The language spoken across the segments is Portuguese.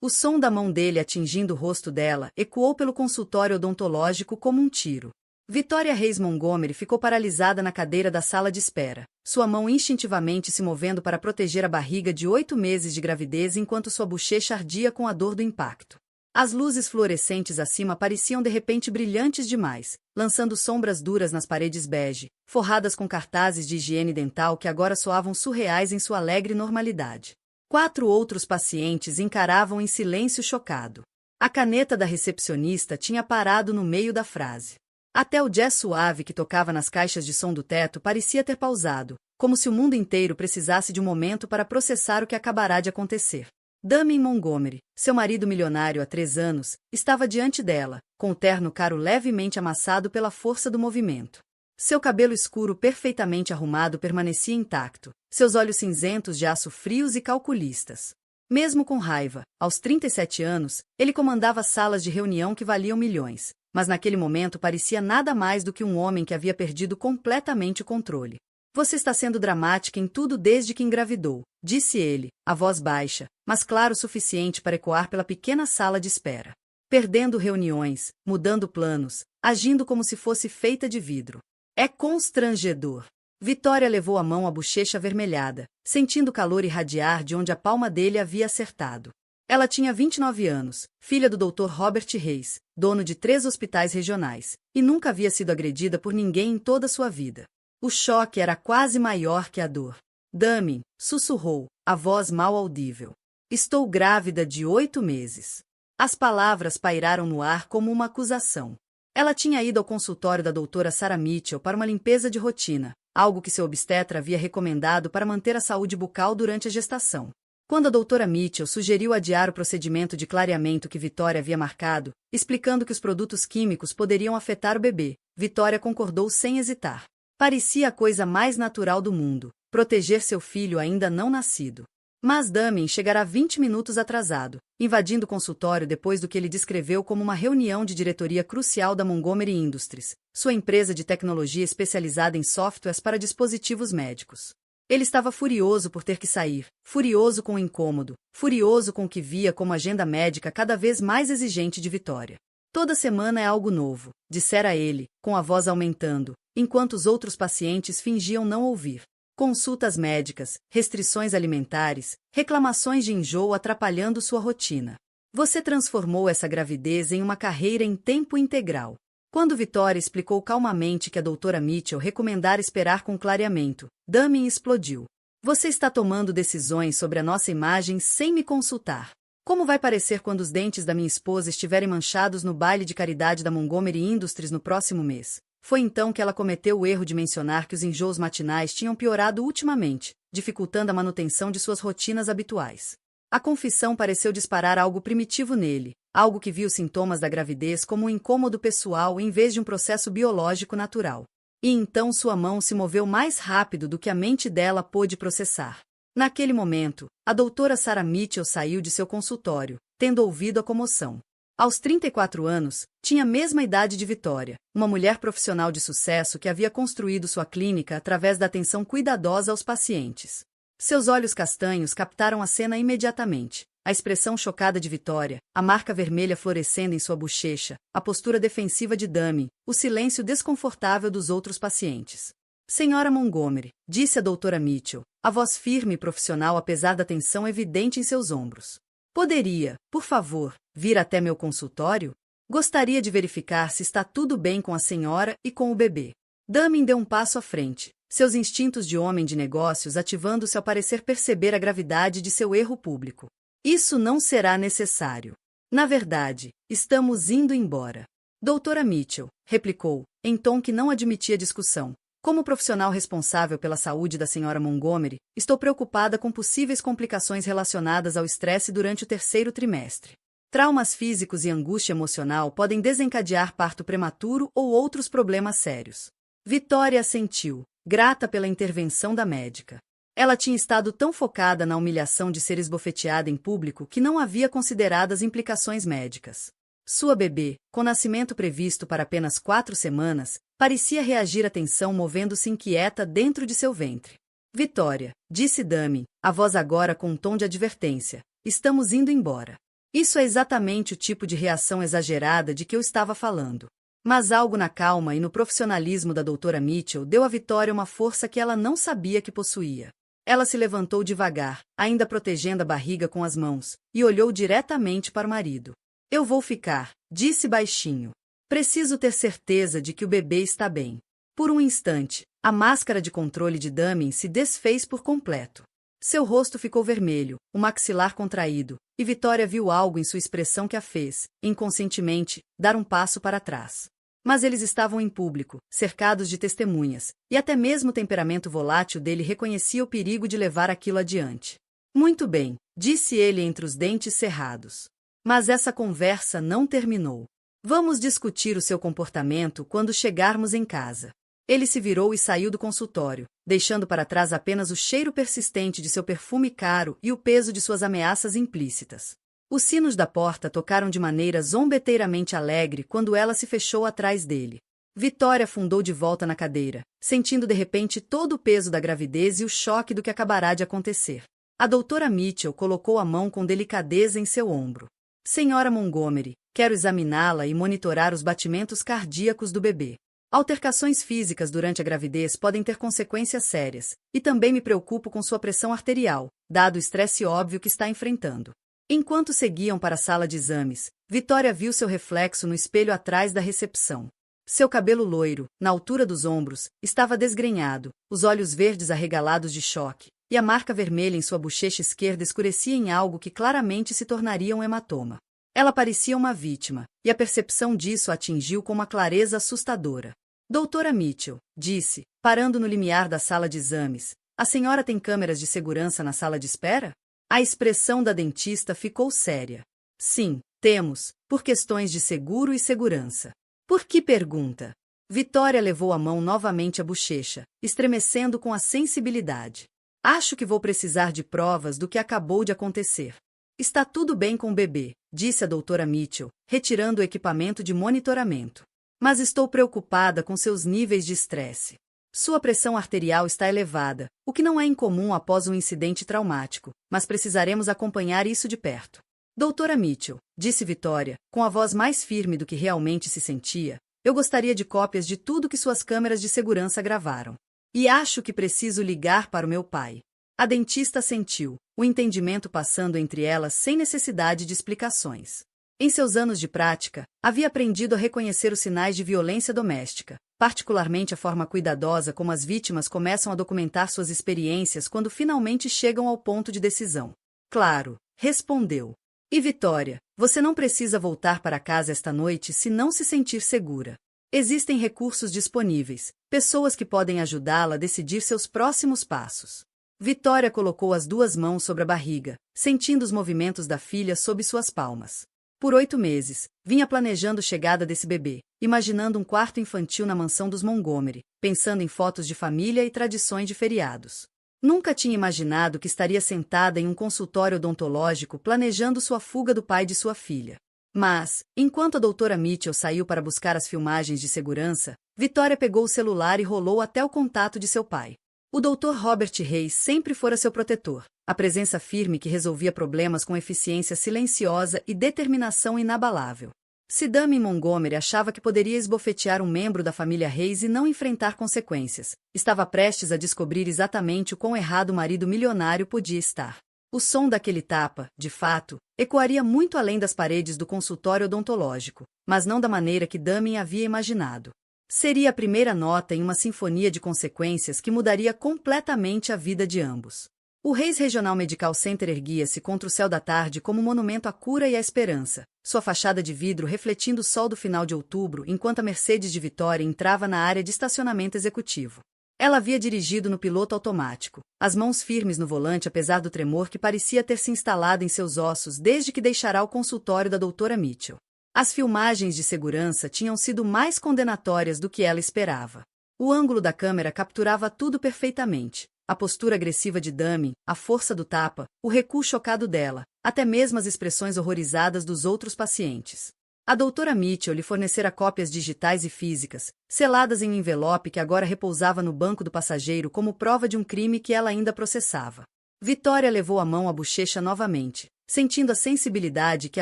O som da mão dele atingindo o rosto dela ecoou pelo consultório odontológico como um tiro. Vitória Reis Montgomery ficou paralisada na cadeira da sala de espera, sua mão instintivamente se movendo para proteger a barriga de 8 meses de gravidez enquanto sua bochecha ardia com a dor do impacto. As luzes fluorescentes acima pareciam de repente brilhantes demais, lançando sombras duras nas paredes bege, forradas com cartazes de higiene dental que agora soavam surreais em sua alegre normalidade. 4 outros pacientes encaravam em silêncio chocado. A caneta da recepcionista tinha parado no meio da frase. Até o jazz suave que tocava nas caixas de som do teto parecia ter pausado, como se o mundo inteiro precisasse de um momento para processar o que acabará de acontecer. Dami Montgomery, seu marido milionário há 3 anos, estava diante dela, com o terno caro levemente amassado pela força do movimento. Seu cabelo escuro perfeitamente arrumado permanecia intacto, seus olhos cinzentos de aço frios e calculistas. Mesmo com raiva, aos 37 anos, ele comandava salas de reunião que valiam milhões, mas naquele momento parecia nada mais do que um homem que havia perdido completamente o controle. Você está sendo dramática em tudo desde que engravidou, disse ele, a voz baixa, mas claro o suficiente para ecoar pela pequena sala de espera. Perdendo reuniões, mudando planos, agindo como se fosse feita de vidro. É constrangedor. Vitória levou a mão à bochecha avermelhada, sentindo o calor irradiar de onde a palma dele havia acertado. Ela tinha 29 anos, filha do Dr. Robert Reis, dono de 3 hospitais regionais, e nunca havia sido agredida por ninguém em toda sua vida. O choque era quase maior que a dor. Dami, sussurrou, a voz mal audível. Estou grávida de 8 meses. As palavras pairaram no ar como uma acusação. Ela tinha ido ao consultório da doutora Sarah Mitchell para uma limpeza de rotina, algo que seu obstetra havia recomendado para manter a saúde bucal durante a gestação. Quando a doutora Mitchell sugeriu adiar o procedimento de clareamento que Vitória havia marcado, explicando que os produtos químicos poderiam afetar o bebê, Vitória concordou sem hesitar. Parecia a coisa mais natural do mundo, proteger seu filho ainda não nascido. Mas Dami chegará 20 minutos atrasado, invadindo o consultório depois do que ele descreveu como uma reunião de diretoria crucial da Montgomery Industries, sua empresa de tecnologia especializada em softwares para dispositivos médicos. Ele estava furioso por ter que sair, furioso com o incômodo, furioso com o que via como agenda médica cada vez mais exigente de Vitória. Toda semana é algo novo, dissera ele, com a voz aumentando, enquanto os outros pacientes fingiam não ouvir. Consultas médicas, restrições alimentares, reclamações de enjoo atrapalhando sua rotina. Você transformou essa gravidez em uma carreira em tempo integral. Quando Vitória explicou calmamente que a doutora Mitchell recomendara esperar com clareamento, Dami explodiu. Você está tomando decisões sobre a nossa imagem sem me consultar. Como vai parecer quando os dentes da minha esposa estiverem manchados no baile de caridade da Montgomery Industries no próximo mês? Foi então que ela cometeu o erro de mencionar que os enjoos matinais tinham piorado ultimamente, dificultando a manutenção de suas rotinas habituais. A confissão pareceu disparar algo primitivo nele, algo que viu os sintomas da gravidez como um incômodo pessoal em vez de um processo biológico natural. E então sua mão se moveu mais rápido do que a mente dela pôde processar. Naquele momento, a doutora Sarah Mitchell saiu de seu consultório, tendo ouvido a comoção. Aos 34 anos, tinha a mesma idade de Vitória, uma mulher profissional de sucesso que havia construído sua clínica através da atenção cuidadosa aos pacientes. Seus olhos castanhos captaram a cena imediatamente, a expressão chocada de Vitória, a marca vermelha florescendo em sua bochecha, a postura defensiva de Dami, o silêncio desconfortável dos outros pacientes. Senhora Montgomery, disse a doutora Mitchell, a voz firme e profissional apesar da tensão evidente em seus ombros. Poderia, por favor, vir até meu consultório? Gostaria de verificar se está tudo bem com a senhora e com o bebê. Dami deu um passo à frente, seus instintos de homem de negócios ativando-se ao parecer perceber a gravidade de seu erro público. Isso não será necessário. Na verdade, estamos indo embora. Doutora Mitchell, replicou, em tom que não admitia discussão. Como profissional responsável pela saúde da senhora Montgomery, estou preocupada com possíveis complicações relacionadas ao estresse durante o 3º trimestre. Traumas físicos e angústia emocional podem desencadear parto prematuro ou outros problemas sérios. Vitória assentiu, grata pela intervenção da médica. Ela tinha estado tão focada na humilhação de ser esbofeteada em público que não havia considerado as implicações médicas. Sua bebê, com nascimento previsto para apenas 4 semanas, parecia reagir à tensão movendo-se inquieta dentro de seu ventre. Vitória, disse Dami, a voz agora com um tom de advertência, estamos indo embora. Isso é exatamente o tipo de reação exagerada de que eu estava falando. Mas algo na calma e no profissionalismo da doutora Mitchell deu à Vitória uma força que ela não sabia que possuía. Ela se levantou devagar, ainda protegendo a barriga com as mãos, e olhou diretamente para o marido. Eu vou ficar, disse baixinho. Preciso ter certeza de que o bebê está bem. Por um instante, a máscara de controle de Damien se desfez por completo. Seu rosto ficou vermelho, o maxilar contraído, e Vitória viu algo em sua expressão que a fez, inconscientemente, dar um passo para trás. Mas eles estavam em público, cercados de testemunhas, e até mesmo o temperamento volátil dele reconhecia o perigo de levar aquilo adiante. Muito bem, disse ele entre os dentes cerrados. Mas essa conversa não terminou. Vamos discutir o seu comportamento quando chegarmos em casa. Ele se virou e saiu do consultório, deixando para trás apenas o cheiro persistente de seu perfume caro e o peso de suas ameaças implícitas. Os sinos da porta tocaram de maneira zombeteiramente alegre quando ela se fechou atrás dele. Vitória afundou de volta na cadeira, sentindo de repente todo o peso da gravidez e o choque do que acabará de acontecer. A doutora Mitchell colocou a mão com delicadeza em seu ombro. Senhora Montgomery, quero examiná-la e monitorar os batimentos cardíacos do bebê. Altercações físicas durante a gravidez podem ter consequências sérias, e também me preocupo com sua pressão arterial, dado o estresse óbvio que está enfrentando. Enquanto seguiam para a sala de exames, Vitória viu seu reflexo no espelho atrás da recepção. Seu cabelo loiro, na altura dos ombros, estava desgrenhado, os olhos verdes arregalados de choque, e a marca vermelha em sua bochecha esquerda escurecia em algo que claramente se tornaria um hematoma. Ela parecia uma vítima, e a percepção disso a atingiu com uma clareza assustadora. Doutora Mitchell, disse, parando no limiar da sala de exames, a senhora tem câmeras de segurança na sala de espera? A expressão da dentista ficou séria. Sim, temos, por questões de seguro e segurança. Por que pergunta? Vitória levou a mão novamente à bochecha, estremecendo com a sensibilidade. Acho que vou precisar de provas do que acabou de acontecer. Está tudo bem com o bebê, disse a doutora Mitchell, retirando o equipamento de monitoramento. Mas estou preocupada com seus níveis de estresse. Sua pressão arterial está elevada, o que não é incomum após um incidente traumático, mas precisaremos acompanhar isso de perto. Doutora Mitchell, disse Vitória, com a voz mais firme do que realmente se sentia, eu gostaria de cópias de tudo que suas câmeras de segurança gravaram. E acho que preciso ligar para o meu pai. A dentista assentiu, o entendimento passando entre elas sem necessidade de explicações. Em seus anos de prática, havia aprendido a reconhecer os sinais de violência doméstica, particularmente a forma cuidadosa como as vítimas começam a documentar suas experiências quando finalmente chegam ao ponto de decisão. Claro, respondeu. E Vitória, você não precisa voltar para casa esta noite se não se sentir segura. Existem recursos disponíveis, pessoas que podem ajudá-la a decidir seus próximos passos. Vitória colocou as duas mãos sobre a barriga, sentindo os movimentos da filha sob suas palmas. Por 8 meses, vinha planejando a chegada desse bebê, imaginando um quarto infantil na mansão dos Montgomery, pensando em fotos de família e tradições de feriados. Nunca tinha imaginado que estaria sentada em um consultório odontológico planejando sua fuga do pai de sua filha. Mas, enquanto a doutora Mitchell saiu para buscar as filmagens de segurança, Vitória pegou o celular e rolou até o contato de seu pai. O Dr. Robert Reis sempre fora seu protetor, a presença firme que resolvia problemas com eficiência silenciosa e determinação inabalável. Se Damien Montgomery achava que poderia esbofetear um membro da família Reis e não enfrentar consequências, estava prestes a descobrir exatamente o quão errado o marido milionário podia estar. O som daquele tapa, de fato, ecoaria muito além das paredes do consultório odontológico, mas não da maneira que Damien havia imaginado. Seria a primeira nota em uma sinfonia de consequências que mudaria completamente a vida de ambos. O Reis Regional Medical Center erguia-se contra o céu da tarde como um monumento à cura e à esperança, sua fachada de vidro refletindo o sol do final de outubro enquanto a Mercedes de Vitória entrava na área de estacionamento executivo. Ela havia dirigido no piloto automático, as mãos firmes no volante apesar do tremor que parecia ter se instalado em seus ossos desde que deixara o consultório da doutora Mitchell. As filmagens de segurança tinham sido mais condenatórias do que ela esperava. O ângulo da câmera capturava tudo perfeitamente. A postura agressiva de Damien, a força do tapa, o recuo chocado dela, até mesmo as expressões horrorizadas dos outros pacientes. A doutora Mitchell lhe fornecera cópias digitais e físicas, seladas em um envelope que agora repousava no banco do passageiro como prova de um crime que ela ainda processava. Vitória levou a mão à bochecha novamente, sentindo a sensibilidade que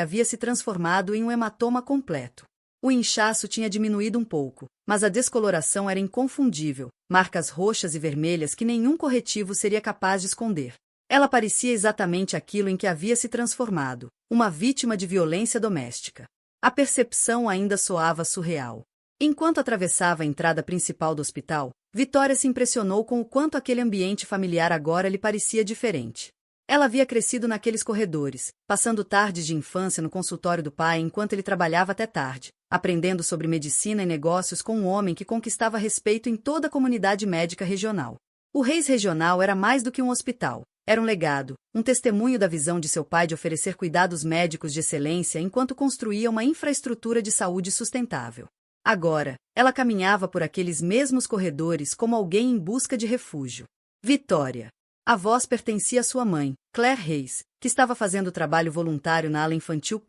havia se transformado em um hematoma completo. O inchaço tinha diminuído um pouco, mas a descoloração era inconfundível, marcas roxas e vermelhas que nenhum corretivo seria capaz de esconder. Ela parecia exatamente aquilo em que havia se transformado, uma vítima de violência doméstica. A percepção ainda soava surreal. Enquanto atravessava a entrada principal do hospital, Vitória se impressionou com o quanto aquele ambiente familiar agora lhe parecia diferente. Ela havia crescido naqueles corredores, passando tardes de infância no consultório do pai enquanto ele trabalhava até tarde, aprendendo sobre medicina e negócios com um homem que conquistava respeito em toda a comunidade médica regional. O Reis Regional era mais do que um hospital. Era um legado, um testemunho da visão de seu pai de oferecer cuidados médicos de excelência enquanto construía uma infraestrutura de saúde sustentável. Agora, ela caminhava por aqueles mesmos corredores como alguém em busca de refúgio. Vitória. A voz pertencia à sua mãe, Claire Reis, que estava fazendo trabalho voluntário na ala infantil.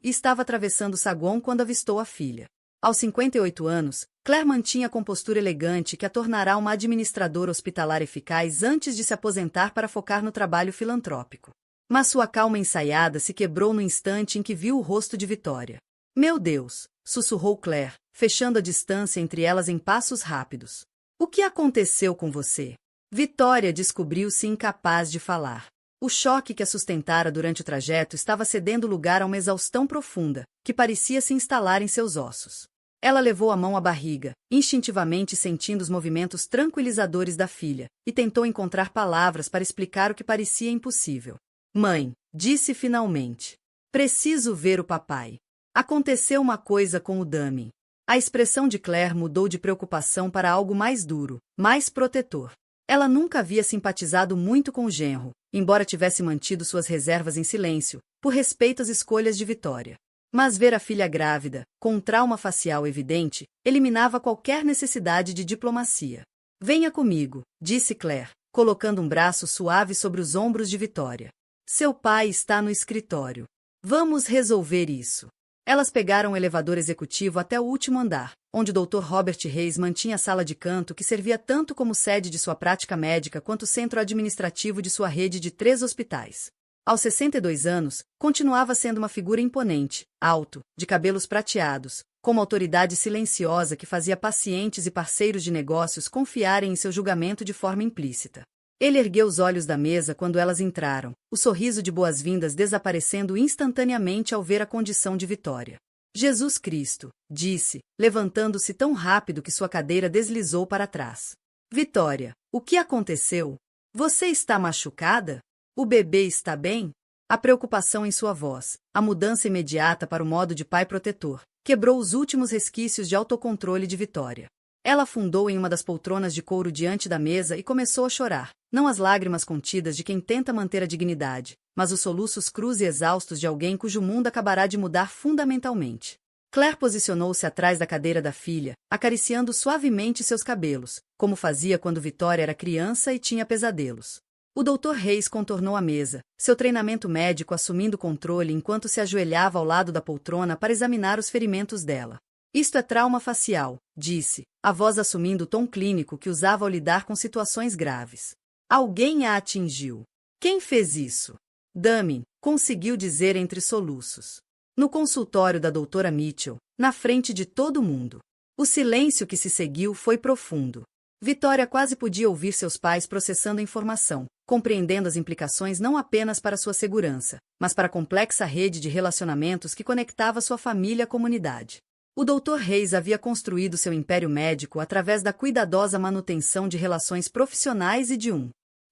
E estava atravessando o saguão quando avistou a filha. Aos 58 anos, Claire mantinha a compostura elegante que a tornará uma administradora hospitalar eficaz antes de se aposentar para focar no trabalho filantrópico. Mas sua calma ensaiada se quebrou no instante em que viu o rosto de Vitória. Meu Deus! Sussurrou Claire, fechando a distância entre elas em passos rápidos. O que aconteceu com você? Vitória descobriu-se incapaz de falar. O choque que a sustentara durante o trajeto estava cedendo lugar a uma exaustão profunda, que parecia se instalar em seus ossos. Ela levou a mão à barriga, instintivamente sentindo os movimentos tranquilizadores da filha, e tentou encontrar palavras para explicar o que parecia impossível. Mãe, disse finalmente. Preciso ver o papai. Aconteceu uma coisa com o dummy. A expressão de Claire mudou de preocupação para algo mais duro, mais protetor. Ela nunca havia simpatizado muito com o genro, embora tivesse mantido suas reservas em silêncio, por respeito às escolhas de Vitória. Mas ver a filha grávida, com um trauma facial evidente, eliminava qualquer necessidade de diplomacia. Venha comigo, disse Claire, colocando um braço suave sobre os ombros de Vitória. Seu pai está no escritório. Vamos resolver isso. Elas pegaram o elevador executivo até o último andar, onde o Dr. Robert Reis mantinha a sala de canto que servia tanto como sede de sua prática médica quanto centro administrativo de sua rede de 3 hospitais. Aos 62 anos, continuava sendo uma figura imponente, alto, de cabelos prateados, com uma autoridade silenciosa que fazia pacientes e parceiros de negócios confiarem em seu julgamento de forma implícita. Ele ergueu os olhos da mesa quando elas entraram, o sorriso de boas-vindas desaparecendo instantaneamente ao ver a condição de Vitória. Jesus Cristo, disse, levantando-se tão rápido que sua cadeira deslizou para trás. Vitória, o que aconteceu? Você está machucada? O bebê está bem? A preocupação em sua voz, a mudança imediata para o modo de pai protetor, quebrou os últimos resquícios de autocontrole de Vitória. Ela afundou em uma das poltronas de couro diante da mesa e começou a chorar, não as lágrimas contidas de quem tenta manter a dignidade, mas os soluços crus e exaustos de alguém cujo mundo acabará de mudar fundamentalmente. Claire posicionou-se atrás da cadeira da filha, acariciando suavemente seus cabelos, como fazia quando Vitória era criança e tinha pesadelos. O Dr. Reis contornou a mesa, seu treinamento médico assumindo o controle enquanto se ajoelhava ao lado da poltrona para examinar os ferimentos dela. Isto é trauma facial, disse, a voz assumindo o tom clínico que usava ao lidar com situações graves. Alguém a atingiu. Quem fez isso? Dummy, conseguiu dizer entre soluços. No consultório da doutora Mitchell, na frente de todo mundo. O silêncio que se seguiu foi profundo. Vitória quase podia ouvir seus pais processando a informação, compreendendo as implicações não apenas para sua segurança, mas para a complexa rede de relacionamentos que conectava sua família à comunidade. O Dr. Reis havia construído seu império médico através da cuidadosa manutenção de relações profissionais e de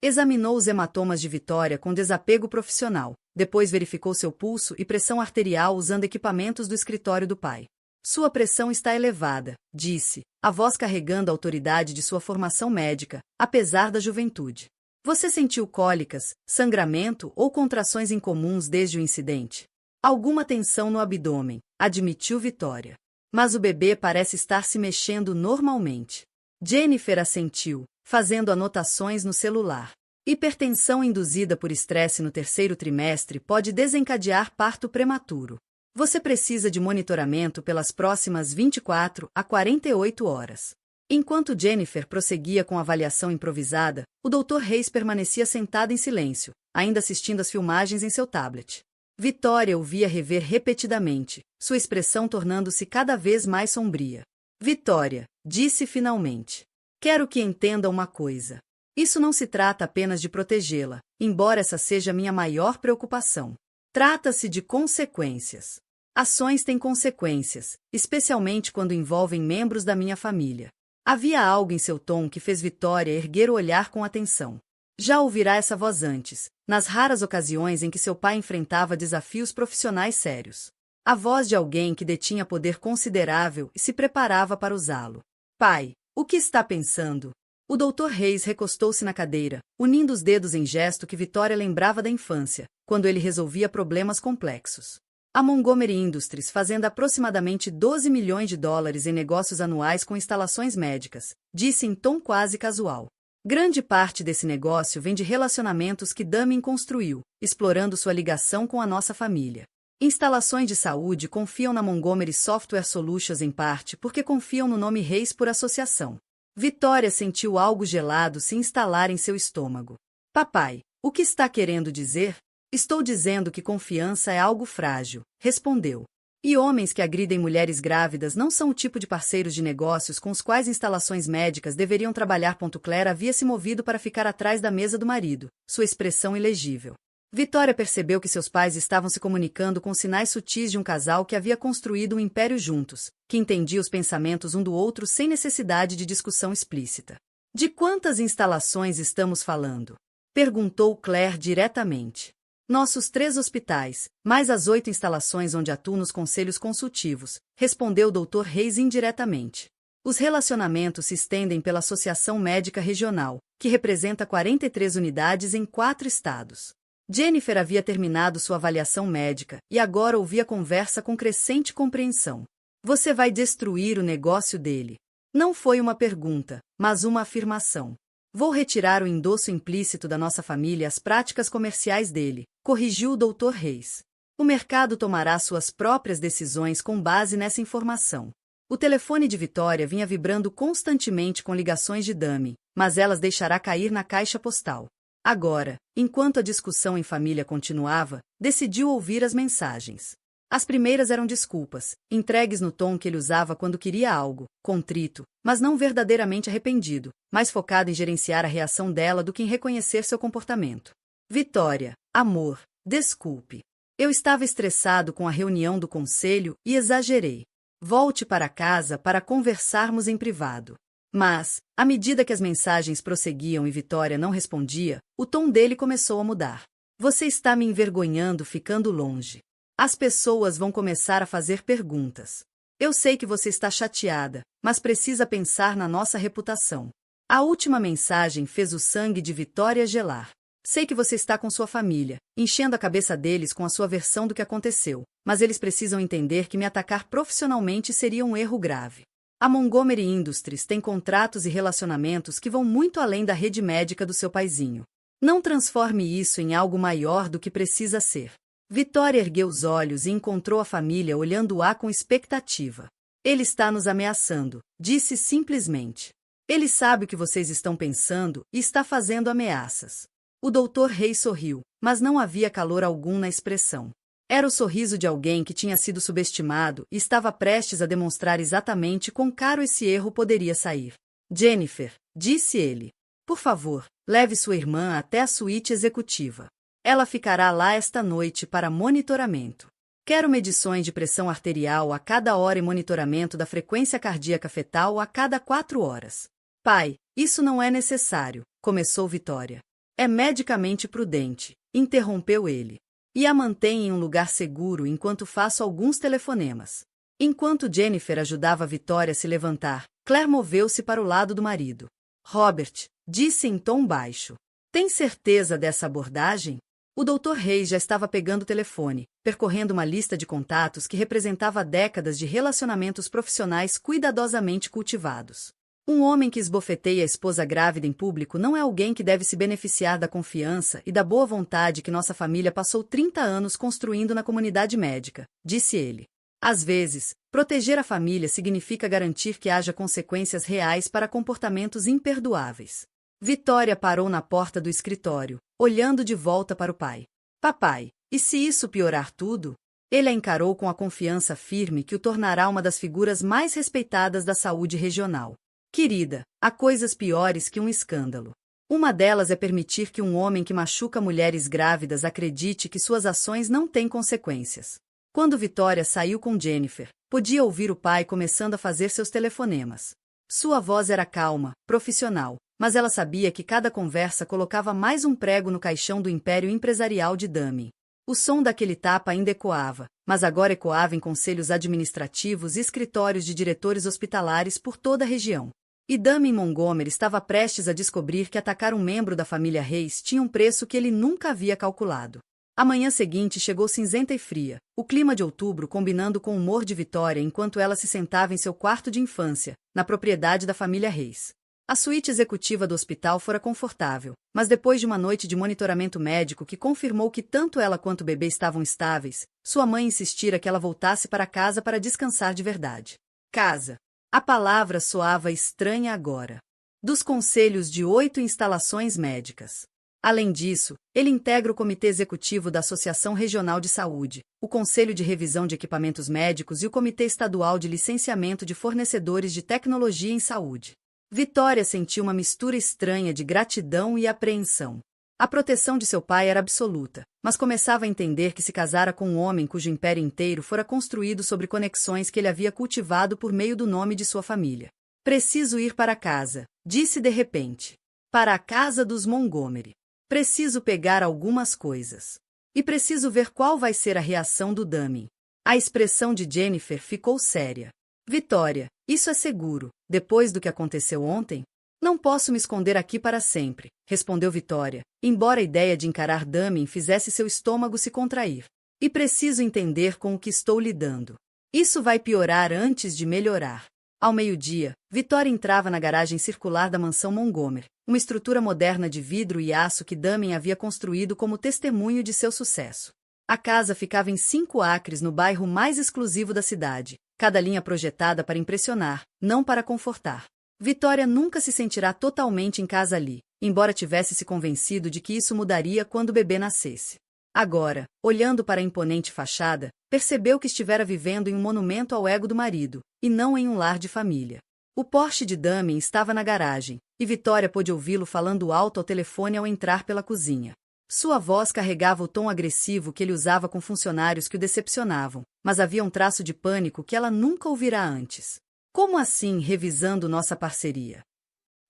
Examinou os hematomas de Vitória com desapego profissional, depois verificou seu pulso e pressão arterial usando equipamentos do escritório do pai. Sua pressão está elevada, disse, a voz carregando a autoridade de sua formação médica, apesar da juventude. Você sentiu cólicas, sangramento ou contrações incomuns desde o incidente? Alguma tensão no abdômen, admitiu Vitória. Mas o bebê parece estar se mexendo normalmente. Jennifer assentiu, fazendo anotações no celular. Hipertensão induzida por estresse no 3º trimestre pode desencadear parto prematuro. Você precisa de monitoramento pelas próximas 24 a 48 horas. Enquanto Jennifer prosseguia com a avaliação improvisada, o Dr. Reis permanecia sentado em silêncio, ainda assistindo às filmagens em seu tablet. Vitória o via rever repetidamente, sua expressão tornando-se cada vez mais sombria. Vitória, disse finalmente. Quero que entenda uma coisa. Isso não se trata apenas de protegê-la, embora essa seja minha maior preocupação. Trata-se de consequências. Ações têm consequências, especialmente quando envolvem membros da minha família. Havia algo em seu tom que fez Vitória erguer o olhar com atenção. Já ouvirá essa voz antes, nas raras ocasiões em que seu pai enfrentava desafios profissionais sérios. A voz de alguém que detinha poder considerável e se preparava para usá-lo. Pai, o que está pensando? O Dr. Reis recostou-se na cadeira, unindo os dedos em gesto que Vitória lembrava da infância, quando ele resolvia problemas complexos. A Montgomery Industries fazendo aproximadamente 12 milhões de dólares em negócios anuais com instalações médicas, disse em tom quase casual. Grande parte desse negócio vem de relacionamentos que Damin construiu, explorando sua ligação com a nossa família. Instalações de saúde confiam na Montgomery Software Solutions em parte porque confiam no nome Reis por associação. Vitória sentiu algo gelado se instalar em seu estômago. Papai, o que está querendo dizer? Estou dizendo que confiança é algo frágil, respondeu. E homens que agridem mulheres grávidas não são o tipo de parceiros de negócios com os quais instalações médicas deveriam trabalhar. Claire havia se movido para ficar atrás da mesa do marido, sua expressão ilegível. Vitória percebeu que seus pais estavam se comunicando com sinais sutis de um casal que havia construído um império juntos, que entendia os pensamentos um do outro sem necessidade de discussão explícita. De quantas instalações estamos falando? Perguntou Claire diretamente. Nossos 3 hospitais, mais as 8 instalações onde atuo nos conselhos consultivos, respondeu o Dr. Reis indiretamente. Os relacionamentos se estendem pela Associação Médica Regional, que representa 43 unidades em 4 estados. Jennifer havia terminado sua avaliação médica e agora ouvia a conversa com crescente compreensão. Você vai destruir o negócio dele. Não foi uma pergunta, mas uma afirmação. Vou retirar o endosso implícito da nossa família às práticas comerciais dele, corrigiu o Dr. Reis. O mercado tomará suas próprias decisões com base nessa informação. O telefone de Vitória vinha vibrando constantemente com ligações de Damin, mas elas deixará cair na caixa postal. Agora, enquanto a discussão em família continuava, decidiu ouvir as mensagens. As primeiras eram desculpas, entregues no tom que ele usava quando queria algo, contrito, mas não verdadeiramente arrependido, mais focado em gerenciar a reação dela do que em reconhecer seu comportamento. Vitória, amor, desculpe. Eu estava estressado com a reunião do conselho e exagerei. Volte para casa para conversarmos em privado. Mas, à medida que as mensagens prosseguiam e Vitória não respondia, o tom dele começou a mudar. Você está me envergonhando ficando longe. As pessoas vão começar a fazer perguntas. Eu sei que você está chateada, mas precisa pensar na nossa reputação. A última mensagem fez o sangue de Vitória gelar. Sei que você está com sua família, enchendo a cabeça deles com a sua versão do que aconteceu, mas eles precisam entender que me atacar profissionalmente seria um erro grave. A Montgomery Industries tem contratos e relacionamentos que vão muito além da rede médica do seu paizinho. Não transforme isso em algo maior do que precisa ser. Vitória ergueu os olhos e encontrou a família olhando-a com expectativa. Ele está nos ameaçando, disse simplesmente. Ele sabe o que vocês estão pensando e está fazendo ameaças. O Dr. Reis sorriu, mas não havia calor algum na expressão. Era o sorriso de alguém que tinha sido subestimado e estava prestes a demonstrar exatamente quão caro esse erro poderia sair. Jennifer, disse ele. Por favor, leve sua irmã até a suíte executiva. Ela ficará lá esta noite para monitoramento. Quero medições de pressão arterial a cada hora e monitoramento da frequência cardíaca fetal a cada 4 horas. Pai, isso não é necessário, começou Vitória. É medicamente prudente, interrompeu ele. E a mantém em um lugar seguro enquanto faço alguns telefonemas. Enquanto Jennifer ajudava Vitória a se levantar, Claire moveu-se para o lado do marido. Robert, disse em tom baixo. Tem certeza dessa abordagem? O Dr. Reis já estava pegando o telefone, percorrendo uma lista de contatos que representava décadas de relacionamentos profissionais cuidadosamente cultivados. Um homem que esbofeteia a esposa grávida em público não é alguém que deve se beneficiar da confiança e da boa vontade que nossa família passou 30 anos construindo na comunidade médica, disse ele. Às vezes, proteger a família significa garantir que haja consequências reais para comportamentos imperdoáveis. Vitória parou na porta do escritório, olhando de volta para o pai. Papai, E se isso piorar tudo? Ele a encarou com a confiança firme que o tornará uma das figuras mais respeitadas da saúde regional. Querida, há coisas piores que um escândalo. Uma delas é permitir que um homem que machuca mulheres grávidas acredite que suas ações não têm consequências. Quando Vitória saiu com Jennifer, podia ouvir o pai começando a fazer seus telefonemas. Sua voz era calma, profissional, mas ela sabia que cada conversa colocava mais um prego no caixão do império empresarial de Damien. O som daquele tapa ainda ecoava, mas agora ecoava em conselhos administrativos e escritórios de diretores hospitalares por toda a região. E Damien Montgomery estava prestes a descobrir que atacar um membro da família Reis tinha um preço que ele nunca havia calculado. A manhã seguinte chegou cinzenta e fria, o clima de outubro combinando com o humor de Vitória enquanto ela se sentava em seu quarto de infância, na propriedade da família Reis. A suíte executiva do hospital fora confortável, mas depois de uma noite de monitoramento médico que confirmou que tanto ela quanto o bebê estavam estáveis, sua mãe insistira que ela voltasse para casa para descansar de verdade. Casa. A palavra soava estranha agora. Dos conselhos de 8 instalações médicas. Além disso, ele integra o Comitê Executivo da Associação Regional de Saúde, o Conselho de Revisão de Equipamentos Médicos e o Comitê Estadual de Licenciamento de Fornecedores de Tecnologia em Saúde. Vitória sentiu uma mistura estranha de gratidão e apreensão. A proteção de seu pai era absoluta, mas começava a entender que se casara com um homem cujo império inteiro fora construído sobre conexões que ele havia cultivado por meio do nome de sua família. Preciso ir para casa, disse de repente. Para a casa dos Montgomery. Preciso pegar algumas coisas. E preciso ver qual vai ser a reação do Damien. A expressão de Jennifer ficou séria. Vitória, isso é seguro, depois do que aconteceu ontem? Não posso me esconder aqui para sempre, respondeu Vitória, embora a ideia de encarar Damien fizesse seu estômago se contrair. E preciso entender com o que estou lidando. Isso vai piorar antes de melhorar. Ao meio-dia, Vitória entrava na garagem circular da mansão Montgomery, uma estrutura moderna de vidro e aço que Damien havia construído como testemunho de seu sucesso. A casa ficava em 5 acres no bairro mais exclusivo da cidade, cada linha projetada para impressionar, não para confortar. Vitória nunca se sentirá totalmente em casa ali, embora tivesse se convencido de que isso mudaria quando o bebê nascesse. Agora, olhando para a imponente fachada, percebeu que estivera vivendo em um monumento ao ego do marido, e não em um lar de família. O Porsche de Damien estava na garagem, e Vitória pôde ouvi-lo falando alto ao telefone ao entrar pela cozinha. Sua voz carregava o tom agressivo que ele usava com funcionários que o decepcionavam, mas havia um traço de pânico que ela nunca ouvira antes. Como assim, revisando nossa parceria?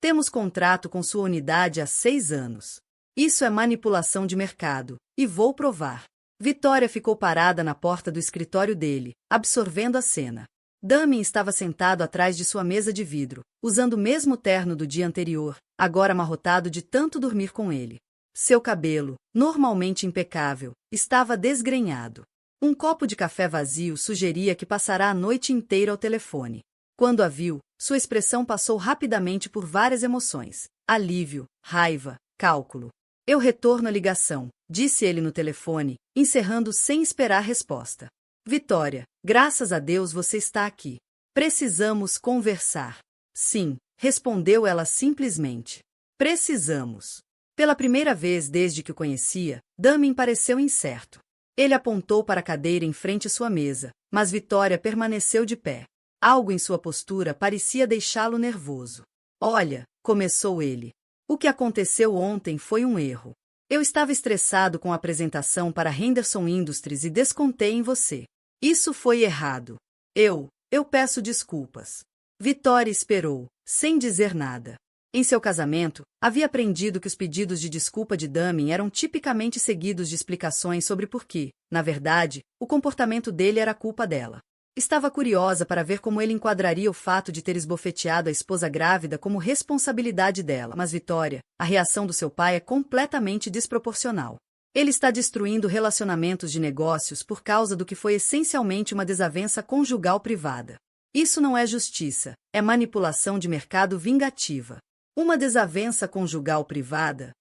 Temos contrato com sua unidade há 6 anos. Isso é manipulação de mercado, e vou provar. Vitória ficou parada na porta do escritório dele, absorvendo a cena. Damien estava sentado atrás de sua mesa de vidro, usando o mesmo terno do dia anterior, agora amarrotado de tanto dormir com ele. Seu cabelo, normalmente impecável, estava desgrenhado. Um copo de café vazio sugeria que passará a noite inteira ao telefone. Quando a viu, sua expressão passou rapidamente por várias emoções: alívio, raiva, cálculo. Eu retorno a ligação, disse ele no telefone, encerrando sem esperar resposta. Vitória, graças a Deus você está aqui. Precisamos conversar. Sim, respondeu ela simplesmente. Precisamos. Pela primeira vez desde que o conhecia, Damien pareceu incerto. Ele apontou para a cadeira em frente à sua mesa, mas Vitória permaneceu de pé. Algo em sua postura parecia deixá-lo nervoso. Olha, começou ele. O que aconteceu ontem foi um erro. Eu estava estressado com a apresentação para Henderson Industries e descontei em você. Isso foi errado. Eu peço desculpas. Vitória esperou, sem dizer nada. Em seu casamento, havia aprendido que os pedidos de desculpa de Damien eram tipicamente seguidos de explicações sobre por que, na verdade, o comportamento dele era culpa dela. Estava curiosa para ver como ele enquadraria o fato de ter esbofeteado a esposa grávida como responsabilidade dela, mas Vitória, a reação do seu pai é completamente desproporcional. Ele está destruindo relacionamentos de negócios por causa do que foi essencialmente uma desavença conjugal privada. Isso não é justiça, é manipulação de mercado vingativa. Uma desavença conjugal privada?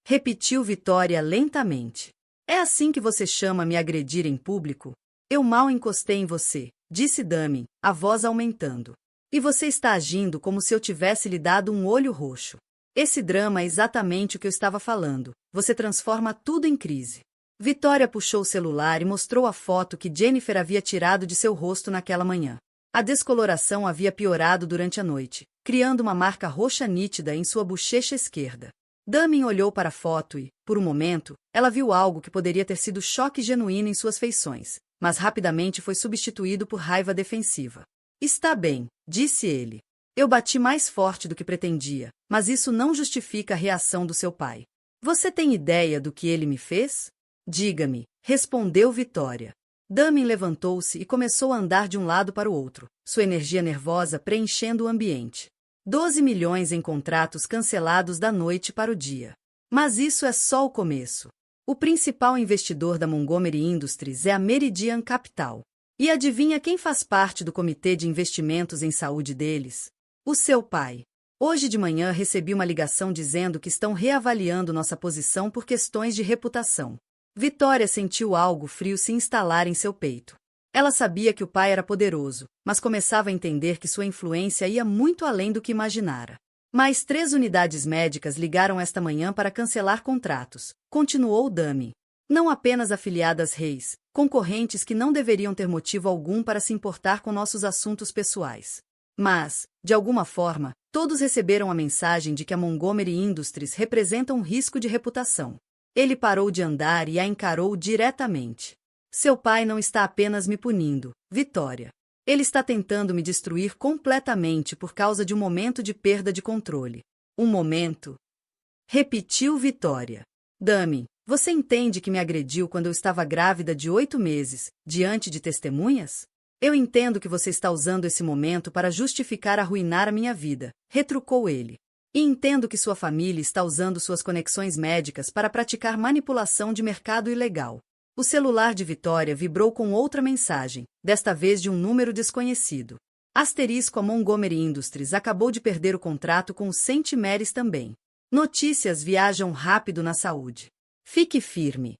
Repetiu Vitória lentamente. É assim que você chama me agredir em público? Eu mal encostei em você, disse Damien, a voz aumentando. E você está agindo como se eu tivesse lhe dado um olho roxo. Esse drama é exatamente o que eu estava falando. Você transforma tudo em crise. Vitória puxou o celular e mostrou a foto que Jennifer havia tirado de seu rosto naquela manhã. A descoloração havia piorado durante a noite, criando uma marca roxa nítida em sua bochecha esquerda. Damin olhou para a foto e, por um momento, ela viu algo que poderia ter sido choque genuíno em suas feições, mas rapidamente foi substituído por raiva defensiva. Está bem, disse ele. Eu bati mais forte do que pretendia, mas isso não justifica a reação do seu pai. Você tem ideia do que ele me fez? Diga-me, respondeu Vitória. Damin levantou-se e começou a andar de um lado para o outro, sua energia nervosa preenchendo o ambiente. 12 milhões em contratos cancelados da noite para o dia. Mas isso é só o começo. O principal investidor da Montgomery Industries é a Meridian Capital. E adivinha quem faz parte do comitê de investimentos em saúde deles? O seu pai. Hoje de manhã recebi uma ligação dizendo que estão reavaliando nossa posição por questões de reputação. Vitória sentiu algo frio se instalar em seu peito. Ela sabia que o pai era poderoso, mas começava a entender que sua influência ia muito além do que imaginara. Mais 3 unidades médicas ligaram esta manhã para cancelar contratos, continuou Damin. Não apenas afiliadas Reis, concorrentes que não deveriam ter motivo algum para se importar com nossos assuntos pessoais. Mas, de alguma forma, todos receberam a mensagem de que a Montgomery Industries representa um risco de reputação. Ele parou de andar e a encarou diretamente. Seu pai não está apenas me punindo, Vitória. Ele está tentando me destruir completamente por causa de um momento de perda de controle. Um momento? Repetiu Vitória. Damin, você entende que me agrediu quando eu estava grávida de 8 meses, diante de testemunhas? Eu entendo que você está usando esse momento para justificar arruinar a minha vida, retrucou ele. E entendo que sua família está usando suas conexões médicas para praticar manipulação de mercado ilegal. O celular de Vitória vibrou com outra mensagem, desta vez de um número desconhecido. Asterisco: a Montgomery Industries acabou de perder o contrato com o St. Mary's também. Notícias viajam rápido na saúde. Fique firme.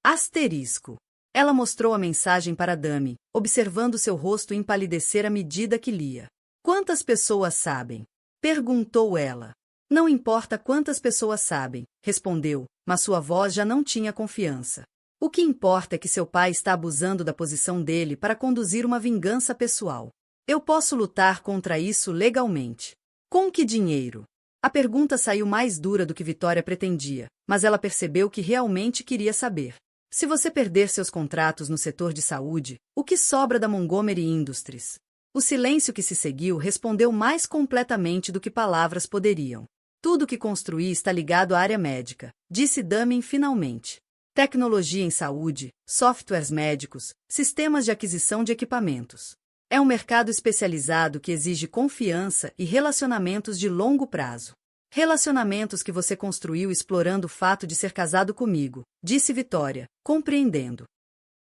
Asterisco. Ela mostrou a mensagem para Damin, observando seu rosto empalidecer à medida que lia. Quantas pessoas sabem? Perguntou ela. Não importa quantas pessoas sabem, respondeu, mas sua voz já não tinha confiança. O que importa é que seu pai está abusando da posição dele para conduzir uma vingança pessoal. Eu posso lutar contra isso legalmente. Com que dinheiro? A pergunta saiu mais dura do que Vitória pretendia, mas ela percebeu que realmente queria saber. Se você perder seus contratos no setor de saúde, o que sobra da Montgomery Industries? O silêncio que se seguiu respondeu mais completamente do que palavras poderiam. Tudo que construí está ligado à área médica, disse Damin finalmente. Tecnologia em saúde, softwares médicos, sistemas de aquisição de equipamentos. É um mercado especializado que exige confiança e relacionamentos de longo prazo. Relacionamentos que você construiu explorando o fato de ser casado comigo, disse Vitória, compreendendo.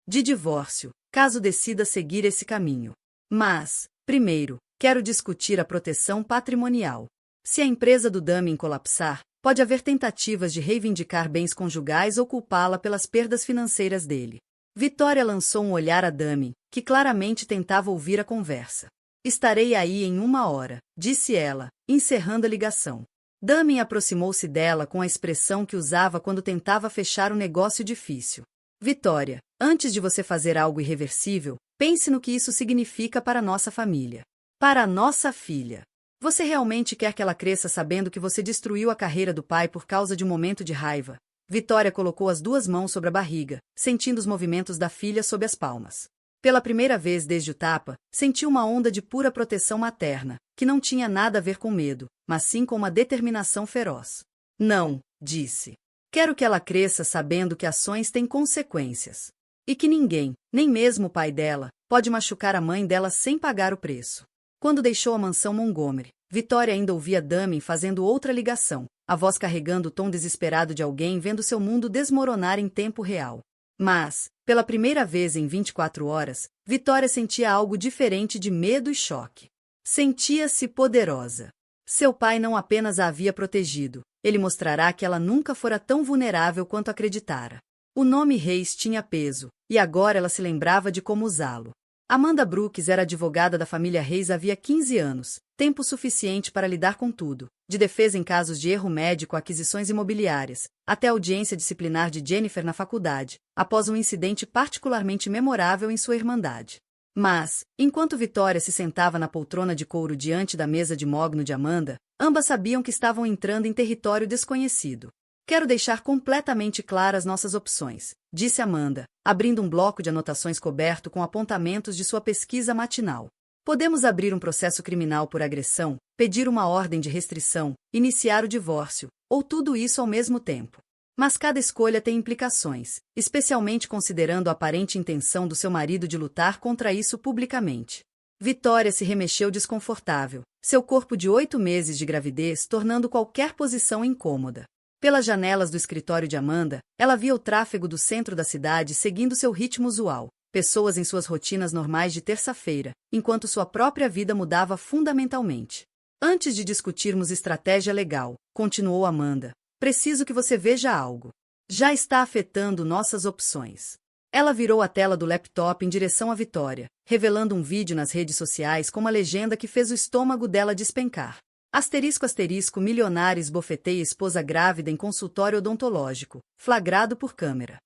De divórcio, caso decida seguir esse caminho. Mas, primeiro, quero discutir a proteção patrimonial. Se a empresa do Damin colapsar, pode haver tentativas de reivindicar bens conjugais ou culpá-la pelas perdas financeiras dele. Vitória lançou um olhar a Damin, que claramente tentava ouvir a conversa. Estarei aí em 1 hora, disse ela, encerrando a ligação. Damin aproximou-se dela com a expressão que usava quando tentava fechar um negócio difícil. Vitória, antes de você fazer algo irreversível, pense no que isso significa para nossa família. Para nossa filha. Você realmente quer que ela cresça sabendo que você destruiu a carreira do pai por causa de um momento de raiva? Vitória colocou as 2 mãos sobre a barriga, sentindo os movimentos da filha sob as palmas. Pela primeira vez desde o tapa, sentiu uma onda de pura proteção materna, que não tinha nada a ver com medo, mas sim com uma determinação feroz. Não, disse. Quero que ela cresça sabendo que ações têm consequências. E que ninguém, nem mesmo o pai dela, pode machucar a mãe dela sem pagar o preço. Quando deixou a mansão Montgomery, Vitória ainda ouvia Damin fazendo outra ligação, a voz carregando o tom desesperado de alguém vendo seu mundo desmoronar em tempo real. Mas, pela primeira vez em 24 horas, Vitória sentia algo diferente de medo e choque. Sentia-se poderosa. Seu pai não apenas a havia protegido, ele mostrará que ela nunca fora tão vulnerável quanto acreditara. O nome Reis tinha peso, e agora ela se lembrava de como usá-lo. Amanda Brooks era advogada da família Reis havia 15 anos, tempo suficiente para lidar com tudo, de defesa em casos de erro médico a aquisições imobiliárias, até a audiência disciplinar de Jennifer na faculdade, após um incidente particularmente memorável em sua irmandade. Mas, enquanto Vitória se sentava na poltrona de couro diante da mesa de mogno de Amanda, ambas sabiam que estavam entrando em território desconhecido. Quero deixar completamente claras nossas opções, disse Amanda, abrindo um bloco de anotações coberto com apontamentos de sua pesquisa matinal. Podemos abrir um processo criminal por agressão, pedir uma ordem de restrição, iniciar o divórcio, ou tudo isso ao mesmo tempo. Mas cada escolha tem implicações, especialmente considerando a aparente intenção do seu marido de lutar contra isso publicamente. Vitória se remexeu desconfortável, seu corpo de 8 meses de gravidez tornando qualquer posição incômoda. Pelas janelas do escritório de Amanda, ela via o tráfego do centro da cidade seguindo seu ritmo usual, pessoas em suas rotinas normais de terça-feira, enquanto sua própria vida mudava fundamentalmente. Antes de discutirmos estratégia legal, continuou Amanda, preciso que você veja algo. Já está afetando nossas opções. Ela virou a tela do laptop em direção à Vitória, revelando um vídeo nas redes sociais com uma legenda que fez o estômago dela despencar. *** milionário esbofeteia esposa grávida em consultório odontológico, flagrado por câmera.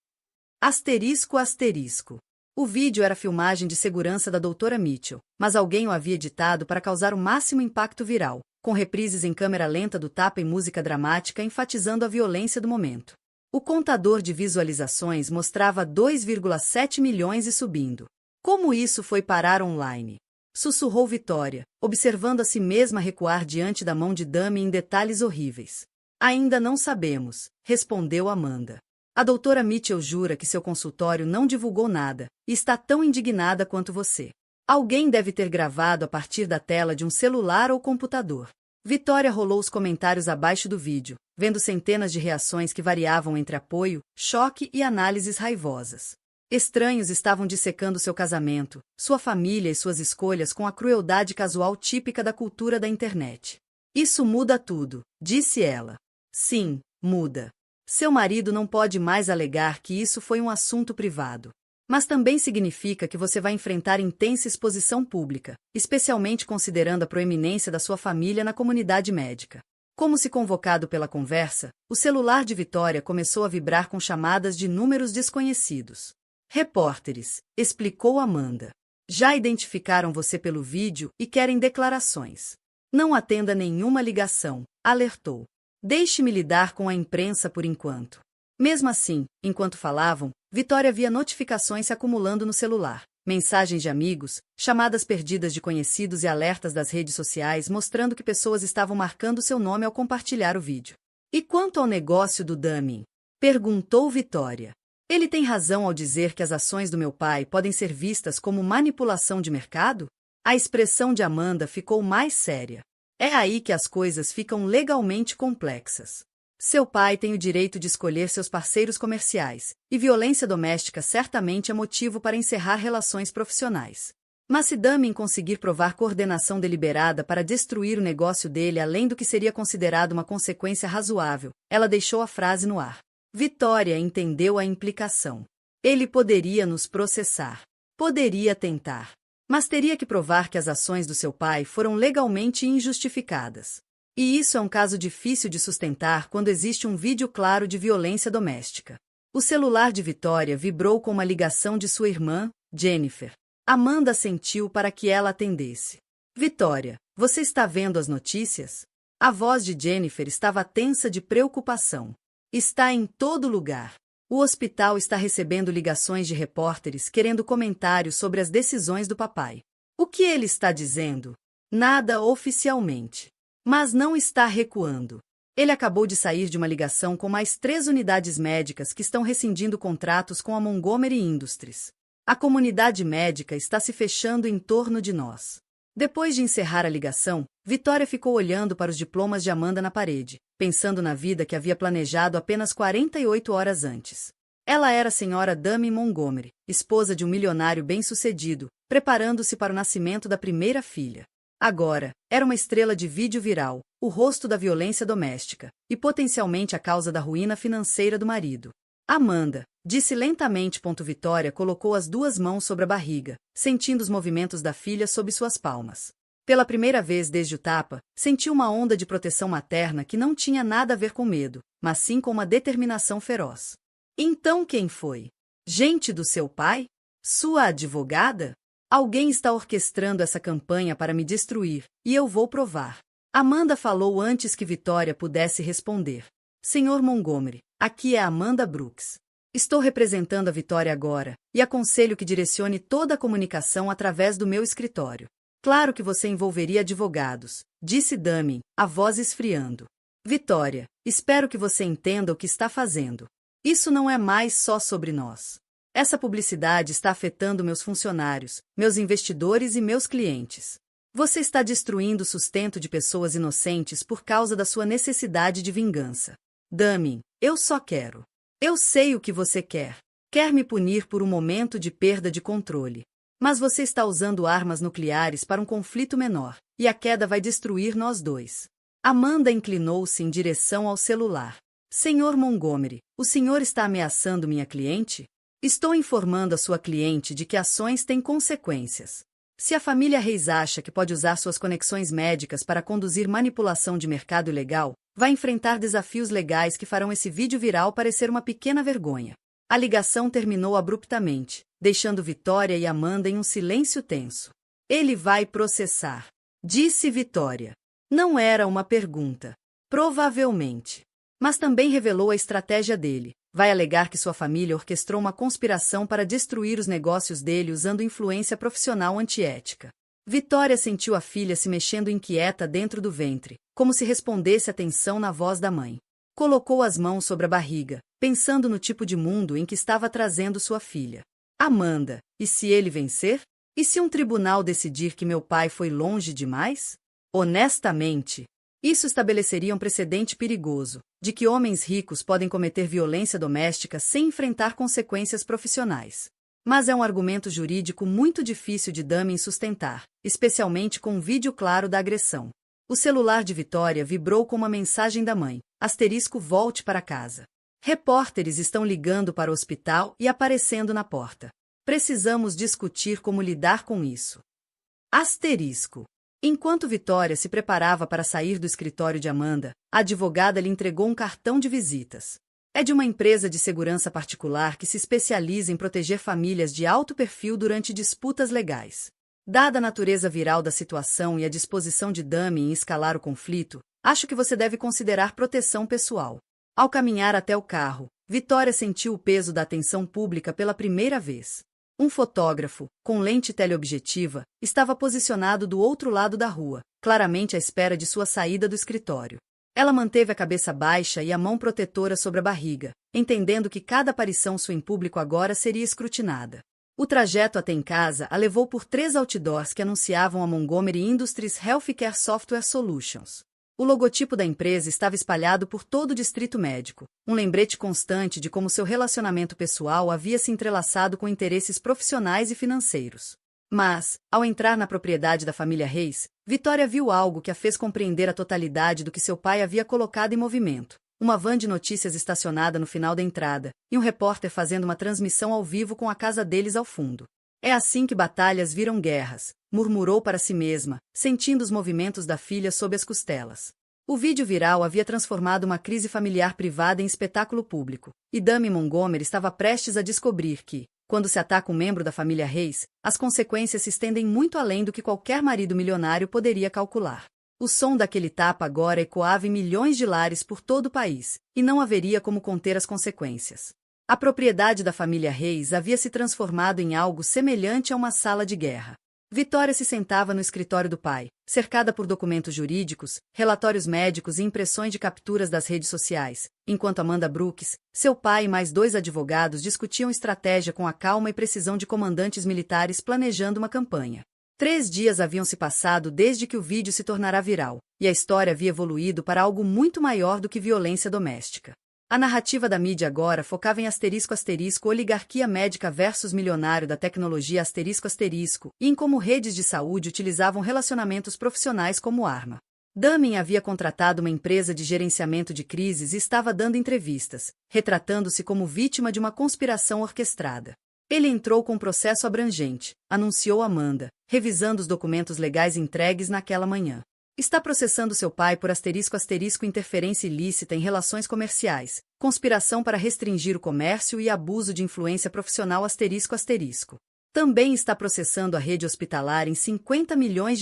***. O vídeo era filmagem de segurança da doutora Mitchell, mas alguém o havia editado para causar o máximo impacto viral, com reprises em câmera lenta do tapa e música dramática enfatizando a violência do momento. O contador de visualizações mostrava 2,7 milhões e subindo. Como isso foi parar online? Sussurrou Vitória, observando a si mesma recuar diante da mão de Dami em detalhes horríveis. Ainda não sabemos, respondeu Amanda. A doutora Mitchell jura que seu consultório não divulgou nada, e está tão indignada quanto você. Alguém deve ter gravado a partir da tela de um celular ou computador. Vitória rolou os comentários abaixo do vídeo, vendo centenas de reações que variavam entre apoio, choque e análises raivosas. Estranhos estavam dissecando seu casamento, sua família e suas escolhas com a crueldade casual típica da cultura da internet. Isso muda tudo, disse ela. Sim, muda. Seu marido não pode mais alegar que isso foi um assunto privado. Mas também significa que você vai enfrentar intensa exposição pública, especialmente considerando a proeminência da sua família na comunidade médica. Como se convocado pela conversa, o celular de Vitória começou a vibrar com chamadas de números desconhecidos. Repórteres, explicou Amanda. Já identificaram você pelo vídeo e querem declarações. Não atenda nenhuma ligação, alertou. Deixe-me lidar com a imprensa por enquanto. Mesmo assim, enquanto falavam, Vitória via notificações se acumulando no celular, mensagens de amigos, chamadas perdidas de conhecidos e alertas das redes sociais mostrando que pessoas estavam marcando seu nome ao compartilhar o vídeo. E quanto ao negócio do Dami? Perguntou Vitória. Ele tem razão ao dizer que as ações do meu pai podem ser vistas como manipulação de mercado? A expressão de Amanda ficou mais séria. É aí que as coisas ficam legalmente complexas. Seu pai tem o direito de escolher seus parceiros comerciais, e violência doméstica certamente é motivo para encerrar relações profissionais. Mas se Dami conseguir provar coordenação deliberada para destruir o negócio dele além do que seria considerado uma consequência razoável, ela deixou a frase no ar. Vitória entendeu a implicação. Ele poderia nos processar. Poderia tentar. Mas teria que provar que as ações do seu pai foram legalmente injustificadas. E isso é um caso difícil de sustentar quando existe um vídeo claro de violência doméstica. O celular de Vitória vibrou com uma ligação de sua irmã, Jennifer. Amanda assentiu para que ela atendesse. Vitória, você está vendo as notícias? A voz de Jennifer estava tensa de preocupação. Está em todo lugar. O hospital está recebendo ligações de repórteres querendo comentários sobre as decisões do papai. O que ele está dizendo? Nada oficialmente. Mas não está recuando. Ele acabou de sair de uma ligação com mais 3 unidades médicas que estão rescindindo contratos com a Montgomery Industries. A comunidade médica está se fechando em torno de nós. Depois de encerrar a ligação, Vitória ficou olhando para os diplomas de Amanda na parede, pensando na vida que havia planejado apenas 48 horas antes. Ela era a senhora Dami Montgomery, esposa de um milionário bem-sucedido, preparando-se para o nascimento da primeira filha. Agora, era uma estrela de vídeo viral, o rosto da violência doméstica, e potencialmente a causa da ruína financeira do marido. Amanda, disse lentamente. Vitória colocou as 2 mãos sobre a barriga, sentindo os movimentos da filha sob suas palmas. Pela primeira vez desde o tapa, senti uma onda de proteção materna que não tinha nada a ver com medo, mas sim com uma determinação feroz. Então quem foi? Gente do seu pai? Sua advogada? Alguém está orquestrando essa campanha para me destruir, e eu vou provar. Amanda falou antes que Vitória pudesse responder. Senhor Montgomery, aqui é Amanda Brooks. Estou representando a Vitória agora, e aconselho que direcione toda a comunicação através do meu escritório. Claro que você envolveria advogados, disse Damien, a voz esfriando. Vitória, espero que você entenda o que está fazendo. Isso não é mais só sobre nós. Essa publicidade está afetando meus funcionários, meus investidores e meus clientes. Você está destruindo o sustento de pessoas inocentes por causa da sua necessidade de vingança. Damien, eu só quero. Eu sei o que você quer. Quer me punir por um momento de perda de controle. Mas você está usando armas nucleares para um conflito menor, e a queda vai destruir nós dois. Amanda inclinou-se em direção ao celular. Senhor Montgomery, o senhor está ameaçando minha cliente? Estou informando a sua cliente de que ações têm consequências. Se a família Reis acha que pode usar suas conexões médicas para conduzir manipulação de mercado ilegal, vai enfrentar desafios legais que farão esse vídeo viral parecer uma pequena vergonha. A ligação terminou abruptamente, deixando Vitória e Amanda em um silêncio tenso. Ele vai processar, disse Vitória. Não era uma pergunta. Provavelmente. Mas também revelou a estratégia dele. Vai alegar que sua família orquestrou uma conspiração para destruir os negócios dele usando influência profissional antiética. Vitória sentiu a filha se mexendo inquieta dentro do ventre, como se respondesse à tensão na voz da mãe. Colocou as mãos sobre a barriga, pensando no tipo de mundo em que estava trazendo sua filha. Amanda, e se ele vencer? E se um tribunal decidir que meu pai foi longe demais? Honestamente, isso estabeleceria um precedente perigoso, de que homens ricos podem cometer violência doméstica sem enfrentar consequências profissionais. Mas é um argumento jurídico muito difícil de Damien sustentar, especialmente com um vídeo claro da agressão. O celular de Vitória vibrou com uma mensagem da mãe. *Volte para casa. Repórteres estão ligando para o hospital e aparecendo na porta. Precisamos discutir como lidar com isso. Enquanto Vitória se preparava para sair do escritório de Amanda, a advogada lhe entregou um cartão de visitas. É de uma empresa de segurança particular que se especializa em proteger famílias de alto perfil durante disputas legais. Dada a natureza viral da situação e a disposição de Damien em escalar o conflito, acho que você deve considerar proteção pessoal. Ao caminhar até o carro, Vitória sentiu o peso da atenção pública pela primeira vez. Um fotógrafo, com lente teleobjetiva, estava posicionado do outro lado da rua, claramente à espera de sua saída do escritório. Ela manteve a cabeça baixa e a mão protetora sobre a barriga, entendendo que cada aparição sua em público agora seria escrutinada. O trajeto até em casa a levou por 3 outdoors que anunciavam a Montgomery Industries Healthcare Software Solutions. O logotipo da empresa estava espalhado por todo o distrito médico, um lembrete constante de como seu relacionamento pessoal havia se entrelaçado com interesses profissionais e financeiros. Mas, ao entrar na propriedade da família Reis, Vitória viu algo que a fez compreender a totalidade do que seu pai havia colocado em movimento. Uma van de notícias estacionada no final da entrada, e um repórter fazendo uma transmissão ao vivo com a casa deles ao fundo. É assim que batalhas viram guerras, murmurou para si mesma, sentindo os movimentos da filha sob as costelas. O vídeo viral havia transformado uma crise familiar privada em espetáculo público, e Damien Montgomery estava prestes a descobrir que, quando se ataca um membro da família Reis, as consequências se estendem muito além do que qualquer marido milionário poderia calcular. O som daquele tapa agora ecoava em milhões de lares por todo o país, e não haveria como conter as consequências. A propriedade da família Reis havia se transformado em algo semelhante a uma sala de guerra. Vitória se sentava no escritório do pai, cercada por documentos jurídicos, relatórios médicos e impressões de capturas das redes sociais, enquanto Amanda Brooks, seu pai e mais 2 advogados discutiam estratégia com a calma e precisão de comandantes militares planejando uma campanha. 3 dias haviam se passado desde que o vídeo se tornara viral, e a história havia evoluído para algo muito maior do que violência doméstica. A narrativa da mídia agora focava em oligarquia médica versus milionário da tecnologia e em como redes de saúde utilizavam relacionamentos profissionais como arma. Damien havia contratado uma empresa de gerenciamento de crises e estava dando entrevistas, retratando-se como vítima de uma conspiração orquestrada. Ele entrou com um processo abrangente, anunciou Amanda, revisando os documentos legais entregues naquela manhã. Está processando seu pai por *** interferência ilícita em relações comerciais, conspiração para restringir o comércio e abuso de influência profissional ***. Também está processando a rede hospitalar em $50 milhões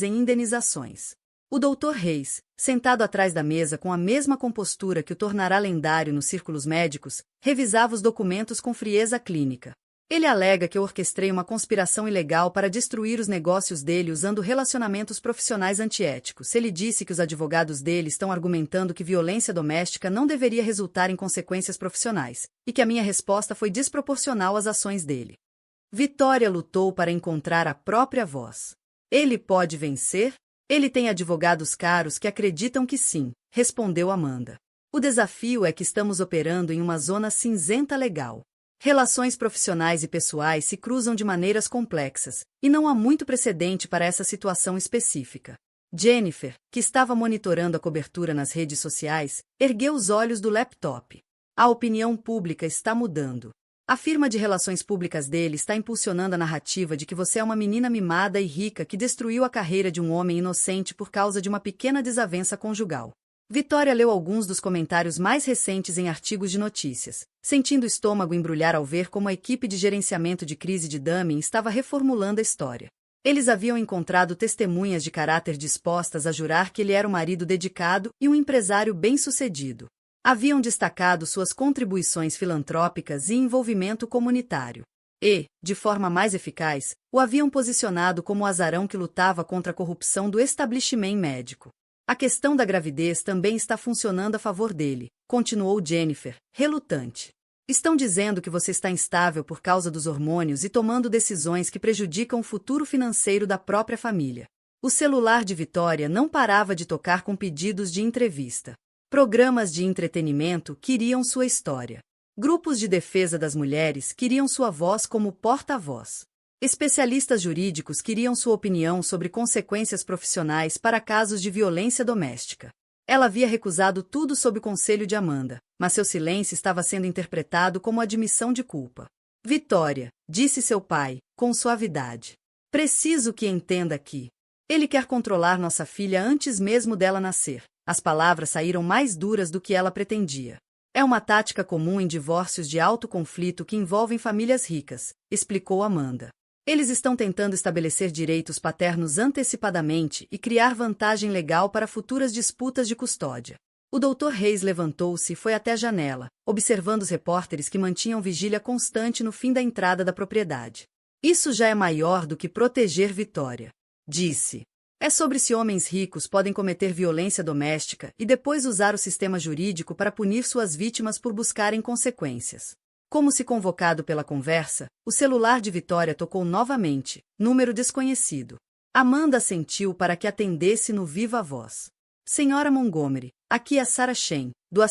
em indenizações. O Dr. Reis, sentado atrás da mesa com a mesma compostura que o tornará lendário nos círculos médicos, revisava os documentos com frieza clínica. Ele alega que eu orquestrei uma conspiração ilegal para destruir os negócios dele usando relacionamentos profissionais antiéticos. Ele disse que os advogados dele estão argumentando que violência doméstica não deveria resultar em consequências profissionais, e que a minha resposta foi desproporcional às ações dele. Vitória lutou para encontrar a própria voz. Ele pode vencer? Ele tem advogados caros que acreditam que sim, respondeu Amanda. O desafio é que estamos operando em uma zona cinzenta legal. Relações profissionais e pessoais se cruzam de maneiras complexas, e não há muito precedente para essa situação específica. Jennifer, que estava monitorando a cobertura nas redes sociais, ergueu os olhos do laptop. A opinião pública está mudando. A firma de relações públicas dele está impulsionando a narrativa de que você é uma menina mimada e rica que destruiu a carreira de um homem inocente por causa de uma pequena desavença conjugal. Vitória leu alguns dos comentários mais recentes em artigos de notícias, sentindo o estômago embrulhar ao ver como a equipe de gerenciamento de crise de Dunning estava reformulando a história. Eles haviam encontrado testemunhas de caráter dispostas a jurar que ele era um marido dedicado e um empresário bem-sucedido. Haviam destacado suas contribuições filantrópicas e envolvimento comunitário. E, de forma mais eficaz, o haviam posicionado como o azarão que lutava contra a corrupção do estabelecimento médico. A questão da gravidez também está funcionando a favor dele, continuou Jennifer, relutante. Estão dizendo que você está instável por causa dos hormônios e tomando decisões que prejudicam o futuro financeiro da própria família. O celular de Vitória não parava de tocar com pedidos de entrevista. Programas de entretenimento queriam sua história. Grupos de defesa das mulheres queriam sua voz como porta-voz. Especialistas jurídicos queriam sua opinião sobre consequências profissionais para casos de violência doméstica. Ela havia recusado tudo sob o conselho de Amanda, mas seu silêncio estava sendo interpretado como admissão de culpa. Vitória, disse seu pai, com suavidade. Preciso que entenda que ele quer controlar nossa filha antes mesmo dela nascer. As palavras saíram mais duras do que ela pretendia. É uma tática comum em divórcios de alto conflito que envolvem famílias ricas, explicou Amanda. Eles estão tentando estabelecer direitos paternos antecipadamente e criar vantagem legal para futuras disputas de custódia. O Dr. Reis levantou-se e foi até a janela, observando os repórteres que mantinham vigília constante no fim da entrada da propriedade. Isso já é maior do que proteger Vitória, disse. É sobre se homens ricos podem cometer violência doméstica e depois usar o sistema jurídico para punir suas vítimas por buscarem consequências. Como se convocado pela conversa, o celular de Vitória tocou novamente, número desconhecido. Amanda assentiu para que atendesse no viva voz. Senhora Montgomery, aqui é Sarah Shen, do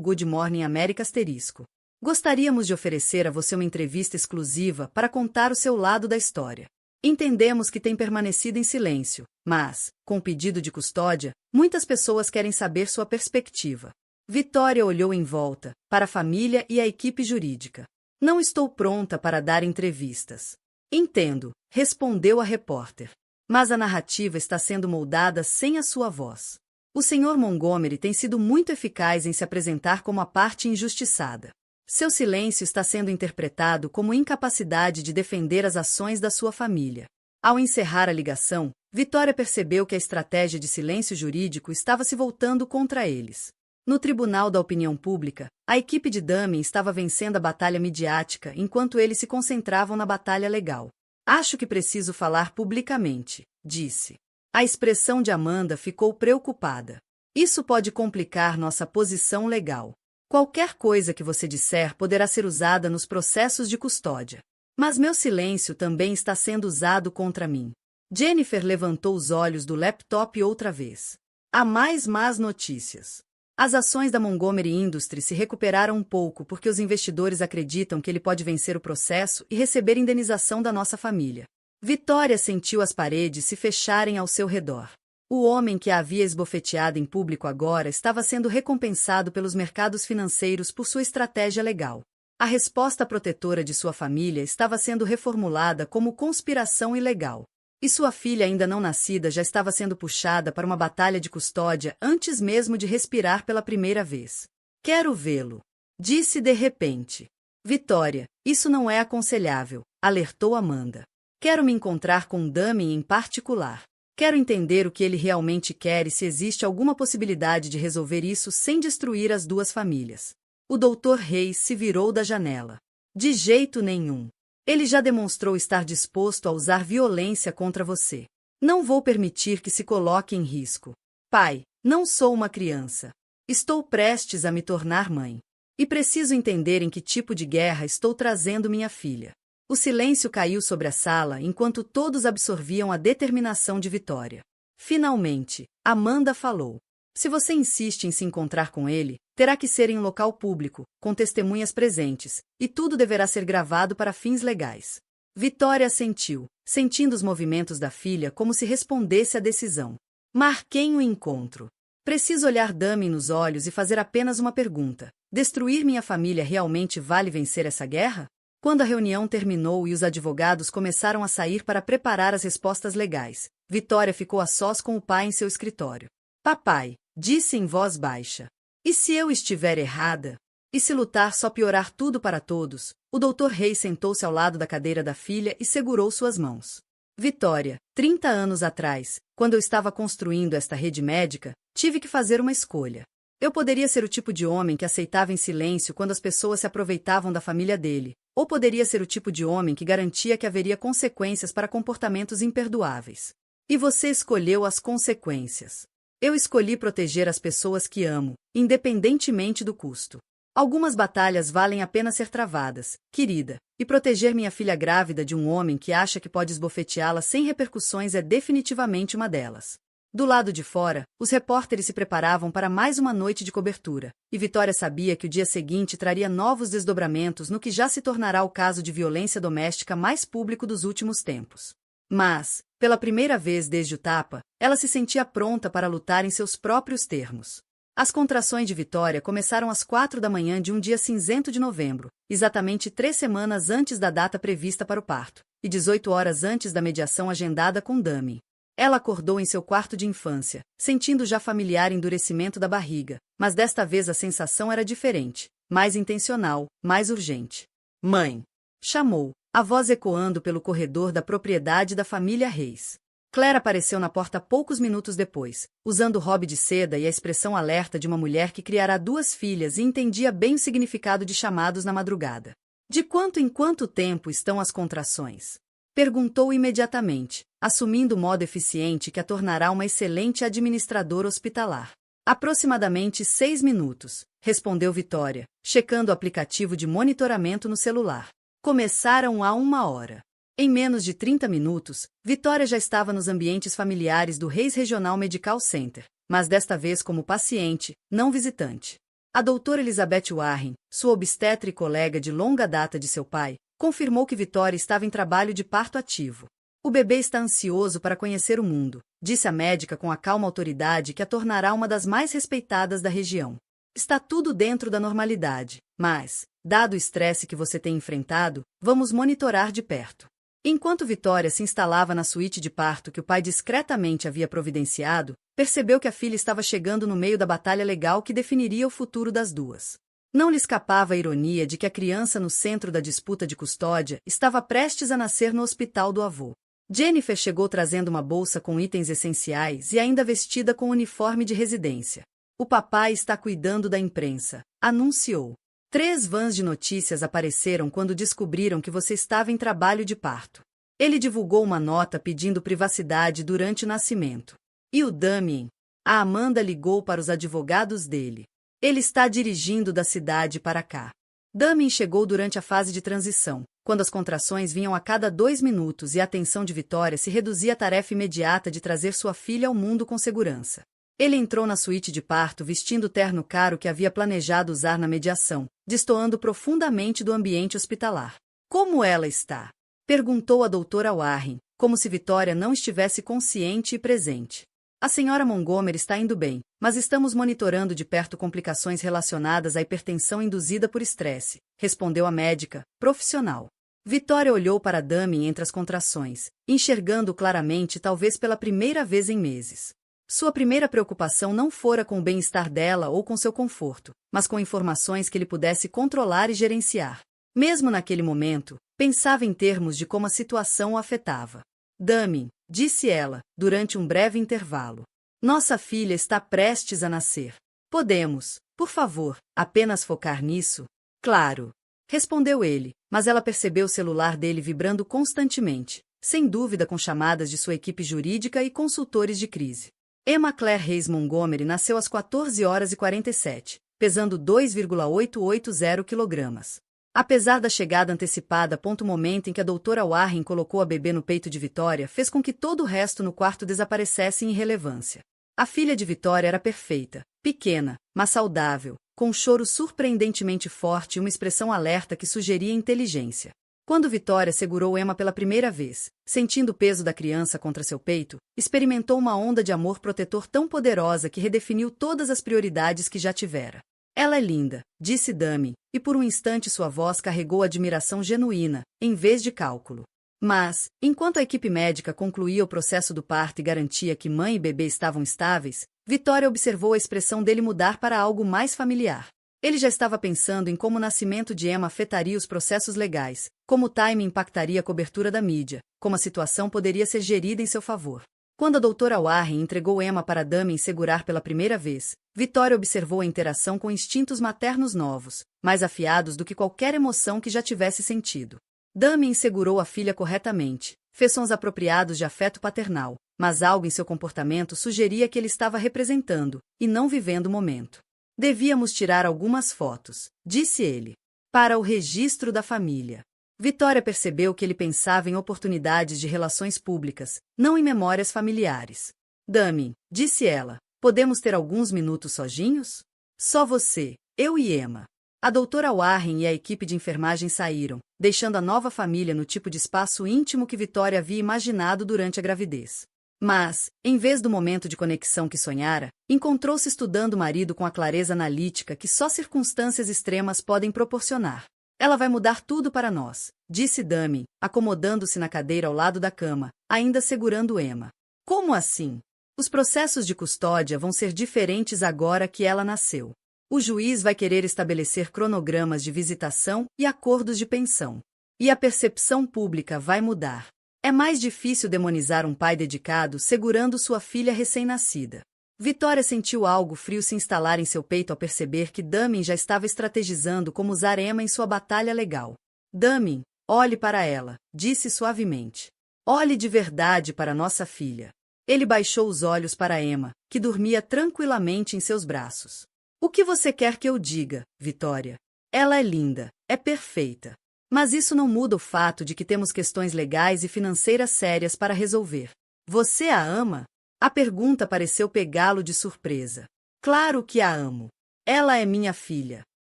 *Good Morning America *. Gostaríamos de oferecer a você uma entrevista exclusiva para contar o seu lado da história. Entendemos que tem permanecido em silêncio, mas, com o pedido de custódia, muitas pessoas querem saber sua perspectiva. Vitória olhou em volta, para a família e a equipe jurídica. Não estou pronta para dar entrevistas. Entendo, respondeu a repórter. Mas a narrativa está sendo moldada sem a sua voz. O Sr. Montgomery tem sido muito eficaz em se apresentar como a parte injustiçada. Seu silêncio está sendo interpretado como incapacidade de defender as ações da sua família. Ao encerrar a ligação, Vitória percebeu que a estratégia de silêncio jurídico estava se voltando contra eles. No Tribunal da Opinião Pública, a equipe de Dunning estava vencendo a batalha midiática enquanto eles se concentravam na batalha legal. Acho que preciso falar publicamente, disse. A expressão de Amanda ficou preocupada. Isso pode complicar nossa posição legal. Qualquer coisa que você disser poderá ser usada nos processos de custódia. Mas meu silêncio também está sendo usado contra mim. Jennifer levantou os olhos do laptop outra vez. Há mais más notícias. As ações da Montgomery Industries se recuperaram um pouco porque os investidores acreditam que ele pode vencer o processo e receber indenização da nossa família. Vitória sentiu as paredes se fecharem ao seu redor. O homem que a havia esbofeteado em público agora estava sendo recompensado pelos mercados financeiros por sua estratégia legal. A resposta protetora de sua família estava sendo reformulada como conspiração ilegal. E sua filha ainda não nascida já estava sendo puxada para uma batalha de custódia antes mesmo de respirar pela primeira vez. Quero vê-lo, disse de repente. Vitória, isso não é aconselhável, alertou Amanda. Quero me encontrar com Damien em particular. Quero entender o que ele realmente quer e se existe alguma possibilidade de resolver isso sem destruir as duas famílias. O Dr. Reis se virou da janela. De jeito nenhum. Ele já demonstrou estar disposto a usar violência contra você. Não vou permitir que se coloque em risco. Pai, não sou uma criança. Estou prestes a me tornar mãe. E preciso entender em que tipo de guerra estou trazendo minha filha. O silêncio caiu sobre a sala enquanto todos absorviam a determinação de Vitória. Finalmente, Amanda falou. Se você insiste em se encontrar com ele, terá que ser em local público, com testemunhas presentes, e tudo deverá ser gravado para fins legais. Vitória assentiu, sentindo os movimentos da filha como se respondesse à decisão. Marquei um encontro. Preciso olhar Damien nos olhos e fazer apenas uma pergunta. Destruir minha família realmente vale vencer essa guerra? Quando a reunião terminou e os advogados começaram a sair para preparar as respostas legais, Vitória ficou a sós com o pai em seu escritório. Papai, disse em voz baixa. E se eu estiver errada? E se lutar só piorar tudo para todos? O Dr. Reis sentou-se ao lado da cadeira da filha e segurou suas mãos. Vitória, 30 anos atrás, quando eu estava construindo esta rede médica, tive que fazer uma escolha. Eu poderia ser o tipo de homem que aceitava em silêncio quando as pessoas se aproveitavam da família dele, ou poderia ser o tipo de homem que garantia que haveria consequências para comportamentos imperdoáveis. E você escolheu as consequências. Eu escolhi proteger as pessoas que amo, independentemente do custo. Algumas batalhas valem a pena ser travadas, querida, e proteger minha filha grávida de um homem que acha que pode esbofeteá-la sem repercussões é definitivamente uma delas. Do lado de fora, os repórteres se preparavam para mais uma noite de cobertura, e Vitória sabia que o dia seguinte traria novos desdobramentos no que já se tornará o caso de violência doméstica mais público dos últimos tempos. Mas, pela primeira vez desde o tapa, ela se sentia pronta para lutar em seus próprios termos. As contrações de Vitória começaram às 4 da manhã de um dia cinzento de novembro, exatamente 3 semanas antes da data prevista para o parto, e 18 horas antes da mediação agendada com Damien. Ela acordou em seu quarto de infância, sentindo já familiar endurecimento da barriga, mas desta vez a sensação era diferente, mais intencional, mais urgente. Mãe! Chamou, a voz ecoando pelo corredor da propriedade da família Reis. Claire apareceu na porta poucos minutos depois, usando o robe de seda e a expressão alerta de uma mulher que criará 2 filhas e entendia bem o significado de chamados na madrugada. De quanto em quanto tempo estão as contrações? Perguntou imediatamente, assumindo o modo eficiente que a tornará uma excelente administradora hospitalar. Aproximadamente 6 minutos, respondeu Vitória, checando o aplicativo de monitoramento no celular. Começaram há 1 hora. Em menos de 30 minutos, Vitória já estava nos ambientes familiares do Reis Regional Medical Center, mas desta vez como paciente, não visitante. A doutora Elizabeth Warren, sua obstetra e colega de longa data de seu pai, confirmou que Vitória estava em trabalho de parto ativo. O bebê está ansioso para conhecer o mundo, disse a médica com a calma autoridade que a tornará uma das mais respeitadas da região. Está tudo dentro da normalidade, mas, dado o estresse que você tem enfrentado, vamos monitorar de perto. Enquanto Vitória se instalava na suíte de parto que o pai discretamente havia providenciado, percebeu que a filha estava chegando no meio da batalha legal que definiria o futuro das duas. Não lhe escapava a ironia de que a criança no centro da disputa de custódia estava prestes a nascer no hospital do avô. Jennifer chegou trazendo uma bolsa com itens essenciais e ainda vestida com uniforme de residência. O papai está cuidando da imprensa, anunciou. 3 vans de notícias apareceram quando descobriram que você estava em trabalho de parto. Ele divulgou uma nota pedindo privacidade durante o nascimento. E o Damien? A Amanda ligou para os advogados dele. Ele está dirigindo da cidade para cá. Damien chegou durante a fase de transição, quando as contrações vinham a cada 2 minutos e a atenção de Vitória se reduzia à tarefa imediata de trazer sua filha ao mundo com segurança. Ele entrou na suíte de parto vestindo o terno caro que havia planejado usar na mediação, destoando profundamente do ambiente hospitalar. Como ela está? Perguntou a doutora Warren, como se Vitória não estivesse consciente e presente. A senhora Montgomery está indo bem, mas estamos monitorando de perto complicações relacionadas à hipertensão induzida por estresse, respondeu a médica, profissional. Vitória olhou para Damien entre as contrações, enxergando claramente talvez pela primeira vez em meses. Sua primeira preocupação não fora com o bem-estar dela ou com seu conforto, mas com informações que ele pudesse controlar e gerenciar. Mesmo naquele momento, pensava em termos de como a situação o afetava. Damien, disse ela, durante um breve intervalo. Nossa filha está prestes a nascer. Podemos, por favor, apenas focar nisso? Claro, respondeu ele, mas ela percebeu o celular dele vibrando constantemente, sem dúvida com chamadas de sua equipe jurídica e consultores de crise. Emma Claire Reis Montgomery nasceu às 14h47, pesando 2,880 kg. Apesar da chegada antecipada, momento em que a doutora Warren colocou a bebê no peito de Vitória fez com que todo o resto no quarto desaparecesse em irrelevância. A filha de Vitória era perfeita, pequena, mas saudável, com um choro surpreendentemente forte e uma expressão alerta que sugeria inteligência. Quando Vitória segurou Emma pela primeira vez, sentindo o peso da criança contra seu peito, experimentou uma onda de amor protetor tão poderosa que redefiniu todas as prioridades que já tivera. Ela é linda, disse Damien, e por um instante sua voz carregou admiração genuína, em vez de cálculo. Mas, enquanto a equipe médica concluía o processo do parto e garantia que mãe e bebê estavam estáveis, Vitória observou a expressão dele mudar para algo mais familiar. Ele já estava pensando em como o nascimento de Emma afetaria os processos legais, como o timing impactaria a cobertura da mídia, como a situação poderia ser gerida em seu favor. Quando a doutora Warren entregou Emma para Damien segurar pela primeira vez, Vitória observou a interação com instintos maternos novos, mais afiados do que qualquer emoção que já tivesse sentido. Damien segurou a filha corretamente, fez sons apropriados de afeto paternal, mas algo em seu comportamento sugeria que ele estava representando, e não vivendo o momento. Devíamos tirar algumas fotos, disse ele, para o registro da família. Vitória percebeu que ele pensava em oportunidades de relações públicas, não em memórias familiares. Damien, disse ela, podemos ter alguns minutos sozinhos? Só você, eu e Emma. A doutora Warren e a equipe de enfermagem saíram, deixando a nova família no tipo de espaço íntimo que Vitória havia imaginado durante a gravidez. Mas, em vez do momento de conexão que sonhara, encontrou-se estudando o marido com a clareza analítica que só circunstâncias extremas podem proporcionar. Ela vai mudar tudo para nós, disse Damien, acomodando-se na cadeira ao lado da cama, ainda segurando Emma. Como assim? Os processos de custódia vão ser diferentes agora que ela nasceu. O juiz vai querer estabelecer cronogramas de visitação e acordos de pensão. E a percepção pública vai mudar. É mais difícil demonizar um pai dedicado segurando sua filha recém-nascida. Vitória sentiu algo frio se instalar em seu peito ao perceber que Damien já estava estrategizando como usar Emma em sua batalha legal. Damien, olhe para ela, disse suavemente. Olhe de verdade para nossa filha. Ele baixou os olhos para Emma, que dormia tranquilamente em seus braços. O que você quer que eu diga, Vitória? Ela é linda, é perfeita. Mas isso não muda o fato de que temos questões legais e financeiras sérias para resolver. Você a ama? A pergunta pareceu pegá-lo de surpresa. Claro que a amo. Ela é minha filha.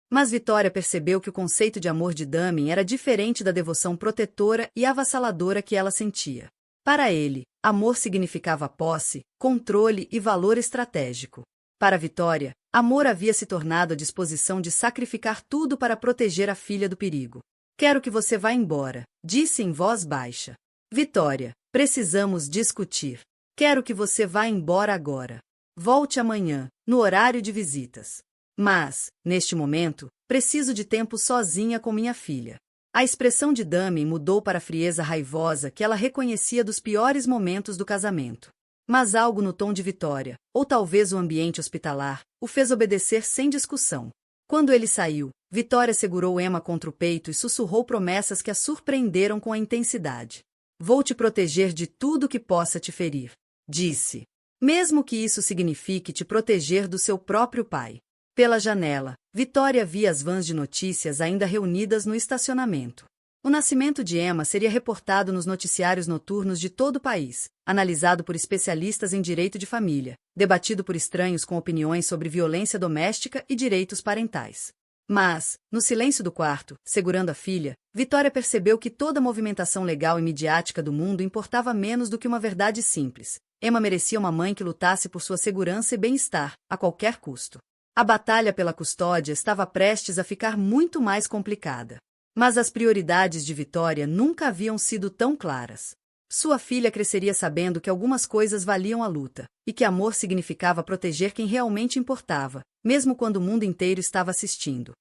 Mas Vitória percebeu que o conceito de amor de Damien era diferente da devoção protetora e avassaladora que ela sentia. Para ele, amor significava posse, controle e valor estratégico. Para Vitória, amor havia se tornado a disposição de sacrificar tudo para proteger a filha do perigo. Quero que você vá embora, disse em voz baixa. Vitória, precisamos discutir. Quero que você vá embora agora. Volte amanhã, no horário de visitas. Mas, neste momento, preciso de tempo sozinha com minha filha. A expressão de Damien mudou para a frieza raivosa que ela reconhecia dos piores momentos do casamento. Mas algo no tom de Vitória, ou talvez o ambiente hospitalar, o fez obedecer sem discussão. Quando ele saiu, Vitória segurou Emma contra o peito e sussurrou promessas que a surpreenderam com a intensidade. Vou te proteger de tudo que possa te ferir, disse. Mesmo que isso signifique te proteger do seu próprio pai. Pela janela, Vitória via as vans de notícias ainda reunidas no estacionamento. O nascimento de Emma seria reportado nos noticiários noturnos de todo o país, analisado por especialistas em direito de família, debatido por estranhos com opiniões sobre violência doméstica e direitos parentais. Mas, no silêncio do quarto, segurando a filha, Vitória percebeu que toda a movimentação legal e midiática do mundo importava menos do que uma verdade simples. Emma merecia uma mãe que lutasse por sua segurança e bem-estar, a qualquer custo. A batalha pela custódia estava prestes a ficar muito mais complicada. Mas as prioridades de Vitória nunca haviam sido tão claras. Sua filha cresceria sabendo que algumas coisas valiam a luta, e que amor significava proteger quem realmente importava, mesmo quando o mundo inteiro estava assistindo.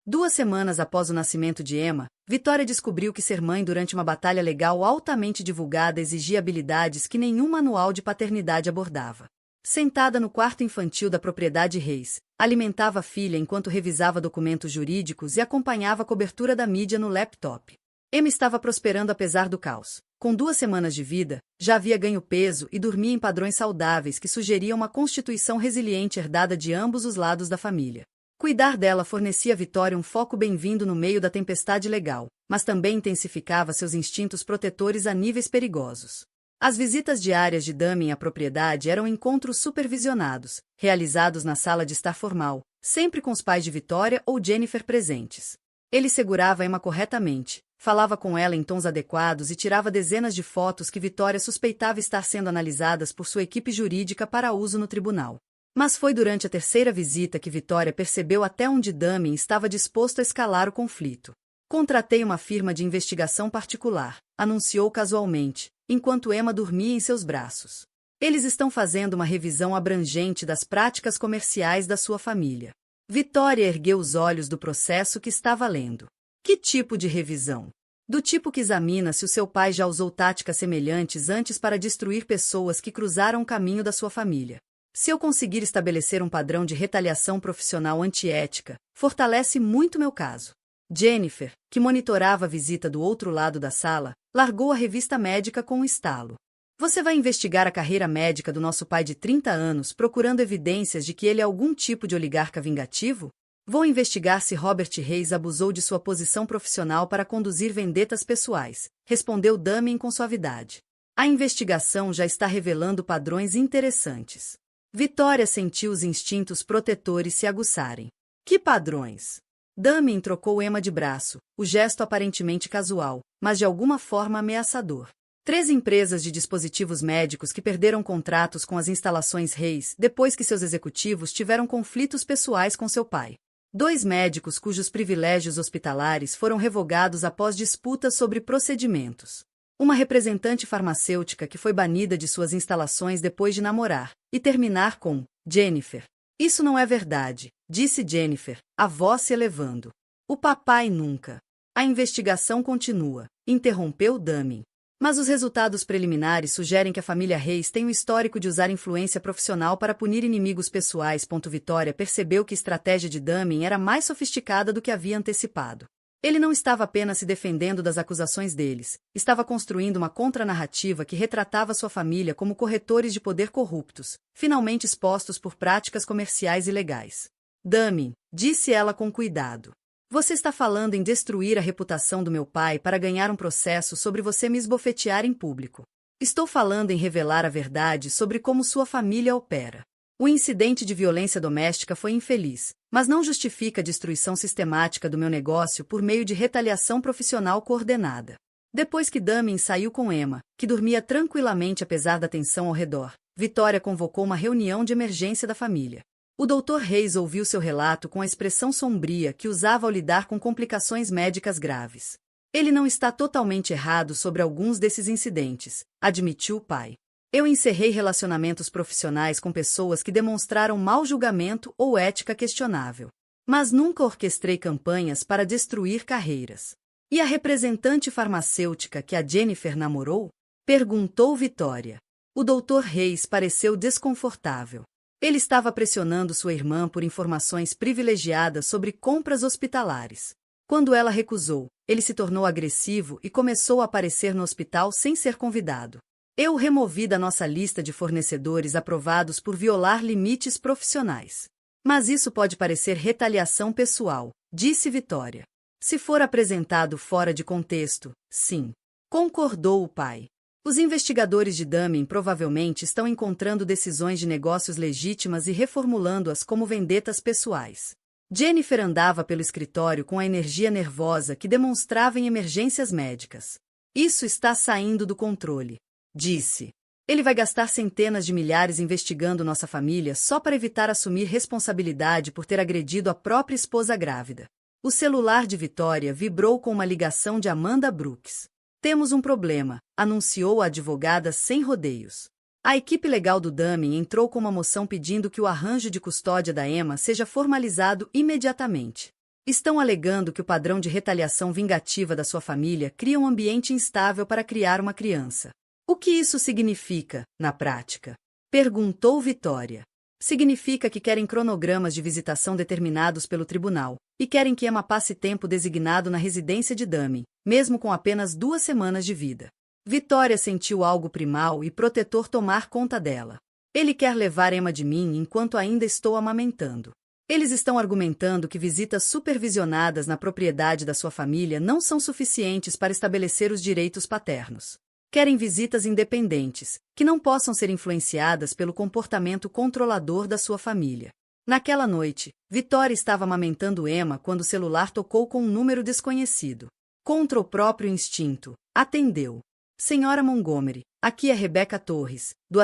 2 semanas após o nascimento de Emma, Vitória descobriu que ser mãe durante uma batalha legal altamente divulgada exigia habilidades que nenhum manual de paternidade abordava. Sentada no quarto infantil da propriedade Reis, alimentava a filha enquanto revisava documentos jurídicos e acompanhava a cobertura da mídia no laptop. Emma estava prosperando apesar do caos. Com 2 semanas de vida, já havia ganho peso e dormia em padrões saudáveis que sugeriam uma constituição resiliente herdada de ambos os lados da família. Cuidar dela fornecia a Vitória um foco bem-vindo no meio da tempestade legal, mas também intensificava seus instintos protetores a níveis perigosos. As visitas diárias de Damien à propriedade eram encontros supervisionados, realizados na sala de estar formal, sempre com os pais de Vitória ou Jennifer presentes. Ele segurava Emma corretamente, falava com ela em tons adequados e tirava dezenas de fotos que Vitória suspeitava estar sendo analisadas por sua equipe jurídica para uso no tribunal. Mas foi durante a 3ª visita que Vitória percebeu até onde Damien estava disposto a escalar o conflito. Contratei uma firma de investigação particular, anunciou casualmente, enquanto Emma dormia em seus braços. Eles estão fazendo uma revisão abrangente das práticas comerciais da sua família. Vitória ergueu os olhos do processo que estava lendo. Que tipo de revisão? Do tipo que examina se o seu pai já usou táticas semelhantes antes para destruir pessoas que cruzaram o caminho da sua família. Se eu conseguir estabelecer um padrão de retaliação profissional antiética, fortalece muito meu caso. Jennifer, que monitorava a visita do outro lado da sala, largou a revista médica com um estalo. Você vai investigar a carreira médica do nosso pai de 30 anos procurando evidências de que ele é algum tipo de oligarca vingativo? Vou investigar se Robert Reis abusou de sua posição profissional para conduzir vendetas pessoais, respondeu Damien com suavidade. A investigação já está revelando padrões interessantes. Vitória sentiu os instintos protetores se aguçarem. Que padrões? Damien trocou Emma de braço, o gesto aparentemente casual, mas de alguma forma ameaçador. 3 empresas de dispositivos médicos que perderam contratos com as instalações Reis depois que seus executivos tiveram conflitos pessoais com seu pai. 2 médicos cujos privilégios hospitalares foram revogados após disputas sobre procedimentos. Uma representante farmacêutica que foi banida de suas instalações depois de namorar e terminar com Jennifer. Isso não é verdade, disse Jennifer, a voz se elevando. O papai nunca. A investigação continua, interrompeu Damien. Mas os resultados preliminares sugerem que a família Reis tem um histórico de usar influência profissional para punir inimigos pessoais. Vitória percebeu que a estratégia de Damien era mais sofisticada do que havia antecipado. Ele não estava apenas se defendendo das acusações deles, estava construindo uma contranarrativa que retratava sua família como corretores de poder corruptos, finalmente expostos por práticas comerciais ilegais. Damien, disse ela com cuidado. Você está falando em destruir a reputação do meu pai para ganhar um processo sobre você me esbofetear em público. Estou falando em revelar a verdade sobre como sua família opera. O incidente de violência doméstica foi infeliz, mas não justifica a destruição sistemática do meu negócio por meio de retaliação profissional coordenada. Depois que Damien saiu com Emma, que dormia tranquilamente apesar da tensão ao redor, Vitória convocou uma reunião de emergência da família. O Dr. Reis ouviu seu relato com a expressão sombria que usava ao lidar com complicações médicas graves. Ele não está totalmente errado sobre alguns desses incidentes, admitiu o pai. Eu encerrei relacionamentos profissionais com pessoas que demonstraram mau julgamento ou ética questionável. Mas nunca orquestrei campanhas para destruir carreiras. E a representante farmacêutica que a Jennifer namorou? Perguntou Vitória. O Dr. Reis pareceu desconfortável. Ele estava pressionando sua irmã por informações privilegiadas sobre compras hospitalares. Quando ela recusou, ele se tornou agressivo e começou a aparecer no hospital sem ser convidado. Eu o removi da nossa lista de fornecedores aprovados por violar limites profissionais. Mas isso pode parecer retaliação pessoal, disse Vitória. Se for apresentado fora de contexto, sim. Concordou o pai. Os investigadores de Damien provavelmente estão encontrando decisões de negócios legítimas e reformulando-as como vendetas pessoais. Jennifer andava pelo escritório com a energia nervosa que demonstrava em emergências médicas. Isso está saindo do controle, disse. Ele vai gastar centenas de milhares investigando nossa família só para evitar assumir responsabilidade por ter agredido a própria esposa grávida. O celular de Vitória vibrou com uma ligação de Amanda Brooks. Temos um problema, anunciou a advogada sem rodeios. A equipe legal do Dummy entrou com uma moção pedindo que o arranjo de custódia da Emma seja formalizado imediatamente. Estão alegando que o padrão de retaliação vingativa da sua família cria um ambiente instável para criar uma criança. O que isso significa, na prática? Perguntou Vitória. Significa que querem cronogramas de visitação determinados pelo tribunal, e querem que Emma passe tempo designado na residência de Dummy, mesmo com apenas 2 semanas de vida. Vitória sentiu algo primal e protetor tomar conta dela. Ele quer levar Emma de mim enquanto ainda estou amamentando. Eles estão argumentando que visitas supervisionadas na propriedade da sua família não são suficientes para estabelecer os direitos paternos. Querem visitas independentes, que não possam ser influenciadas pelo comportamento controlador da sua família. Naquela noite, Vitória estava amamentando Emma quando o celular tocou com um número desconhecido. Contra o próprio instinto, atendeu. Senhora Montgomery, aqui é Rebecca Torres, do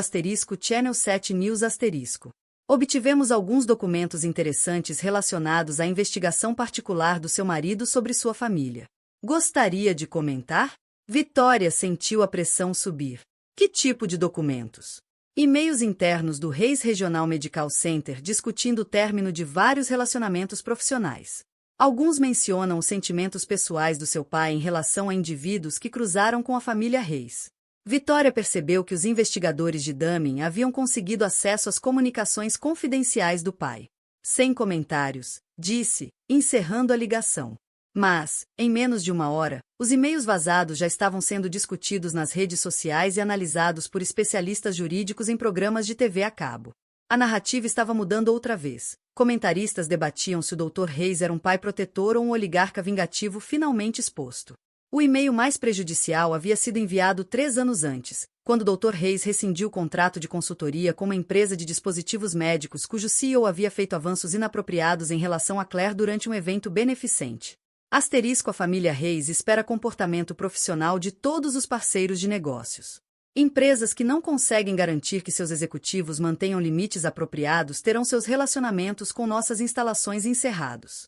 *Channel 7 News *. Obtivemos alguns documentos interessantes relacionados à investigação particular do seu marido sobre sua família. Gostaria de comentar? Vitória sentiu a pressão subir. Que tipo de documentos? E-mails internos do Hayes Regional Medical Center discutindo o término de vários relacionamentos profissionais. Alguns mencionam os sentimentos pessoais do seu pai em relação a indivíduos que cruzaram com a família Hayes. Vitória percebeu que os investigadores de Dummy haviam conseguido acesso às comunicações confidenciais do pai. Sem comentários, disse, encerrando a ligação. Mas, em menos de 1 hora, os e-mails vazados já estavam sendo discutidos nas redes sociais e analisados por especialistas jurídicos em programas de TV a cabo. A narrativa estava mudando outra vez. Comentaristas debatiam se o Dr. Hayes era um pai protetor ou um oligarca vingativo finalmente exposto. O e-mail mais prejudicial havia sido enviado 3 anos antes, quando o Dr. Hayes rescindiu o contrato de consultoria com uma empresa de dispositivos médicos cujo CEO havia feito avanços inapropriados em relação a Claire durante um evento beneficente. A família Hayes espera comportamento profissional de todos os parceiros de negócios. Empresas que não conseguem garantir que seus executivos mantenham limites apropriados terão seus relacionamentos com nossas instalações encerrados.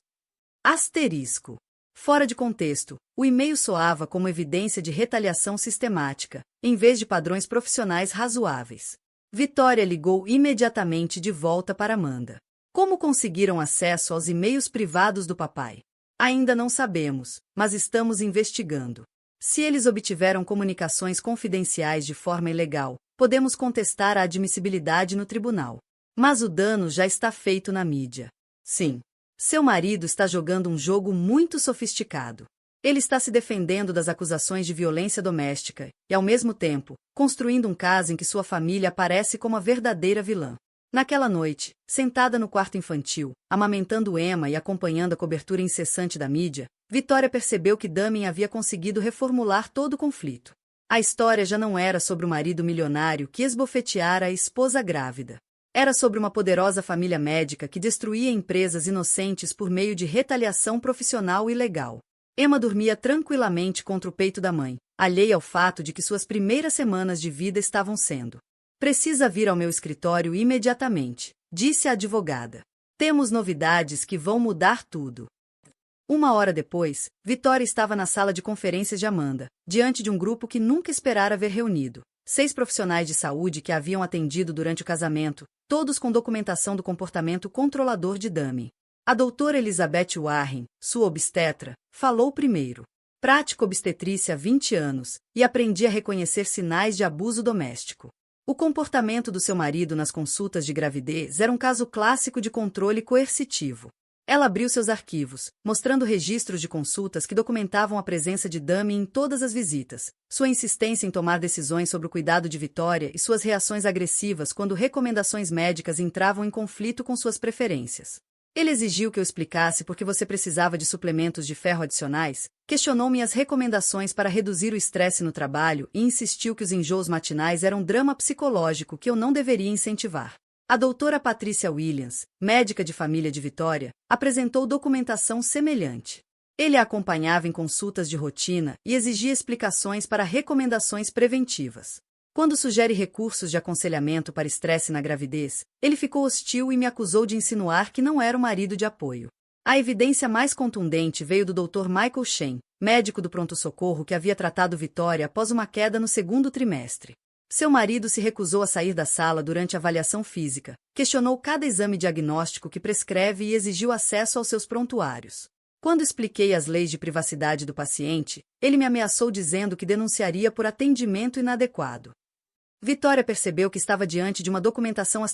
Fora de contexto, o e-mail soava como evidência de retaliação sistemática, em vez de padrões profissionais razoáveis. Vitória ligou imediatamente de volta para Amanda. Como conseguiram acesso aos e-mails privados do papai? Ainda não sabemos, mas estamos investigando. Se eles obtiveram comunicações confidenciais de forma ilegal, podemos contestar a admissibilidade no tribunal. Mas o dano já está feito na mídia. Sim. Seu marido está jogando um jogo muito sofisticado. Ele está se defendendo das acusações de violência doméstica e, ao mesmo tempo, construindo um caso em que sua família aparece como a verdadeira vilã. Naquela noite, sentada no quarto infantil, amamentando Emma e acompanhando a cobertura incessante da mídia, Vitória percebeu que Dummy havia conseguido reformular todo o conflito. A história já não era sobre o marido milionário que esbofeteara a esposa grávida. Era sobre uma poderosa família médica que destruía empresas inocentes por meio de retaliação profissional ilegal. Emma dormia tranquilamente contra o peito da mãe, alheia ao fato de que suas primeiras semanas de vida estavam sendo. Precisa vir ao meu escritório imediatamente, disse a advogada. Temos novidades que vão mudar tudo. 1 hora depois, Vitória estava na sala de conferências de Amanda, diante de um grupo que nunca esperara ver reunido. 6 profissionais de saúde que a haviam atendido durante o casamento, todos com documentação do comportamento controlador de Dummy. A doutora Elizabeth Warren, sua obstetra, falou primeiro. Prática obstetrícia há 20 anos, e aprendi a reconhecer sinais de abuso doméstico. O comportamento do seu marido nas consultas de gravidez era um caso clássico de controle coercitivo. Ela abriu seus arquivos, mostrando registros de consultas que documentavam a presença de Dummy em todas as visitas, sua insistência em tomar decisões sobre o cuidado de Vitória e suas reações agressivas quando recomendações médicas entravam em conflito com suas preferências. Ele exigiu que eu explicasse por que você precisava de suplementos de ferro adicionais, questionou minhas recomendações para reduzir o estresse no trabalho e insistiu que os enjoos matinais eram drama psicológico que eu não deveria incentivar. A doutora Patricia Williams, médica de família de Vitória, apresentou documentação semelhante. Ele a acompanhava em consultas de rotina e exigia explicações para recomendações preventivas. Quando sugere recursos de aconselhamento para estresse na gravidez, ele ficou hostil e me acusou de insinuar que não era um marido de apoio. A evidência mais contundente veio do Dr. Michael Shen, médico do pronto-socorro que havia tratado Vitória após uma queda no segundo trimestre. Seu marido se recusou a sair da sala durante a avaliação física, questionou cada exame diagnóstico que prescreve e exigiu acesso aos seus prontuários. Quando expliquei as leis de privacidade do paciente, ele me ameaçou dizendo que denunciaria por atendimento inadequado. Vitória percebeu que estava diante de uma documentação ***